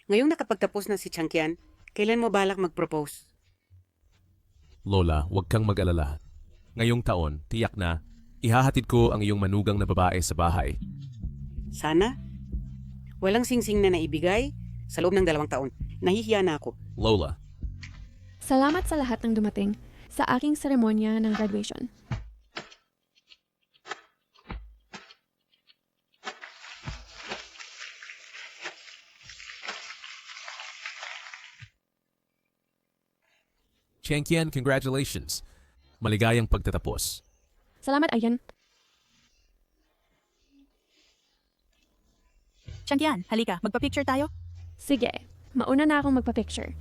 Ngayong nakapagtapos na si Changqian, kailan mo balak mag-propose? Lola, huwag kang mag-alala. Ngayong taon, tiyak na, ihahatid ko ang iyong manugang na babae sa bahay. Sana? Walang singsing na naibigay sa loob ng 2 taon. Nahihiya na ako. Lola, Salamat sa lahat ng dumating sa aking seremonya ng graduation. Changqian, congratulations. Maligayang pagtatapos. Salamat, Ayan. Changqian, halika, magpa-picture tayo? Sige, mauna na akong magpa-picture.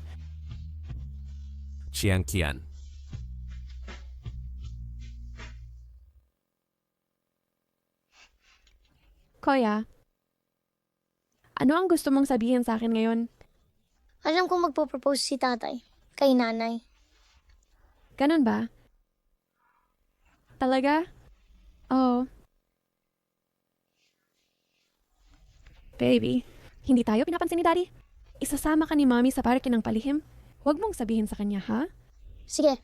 Changqian. Kuya, ano ang gusto mong sabihin sa akin ngayon? Alam kong magpo-propose si tatay kay nanay. Ganun ba? Talaga? Oh. Baby, hindi tayo pinapansin ni Daddy? Isasama ka ni Mommy sa parke ng palihim? Huwag mong sabihin sa kanya, ha? Sige.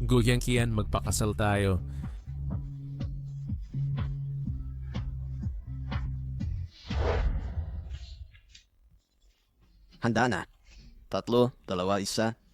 Guyangkian, magpakasal tayo. Handa na. 3, 2, 1.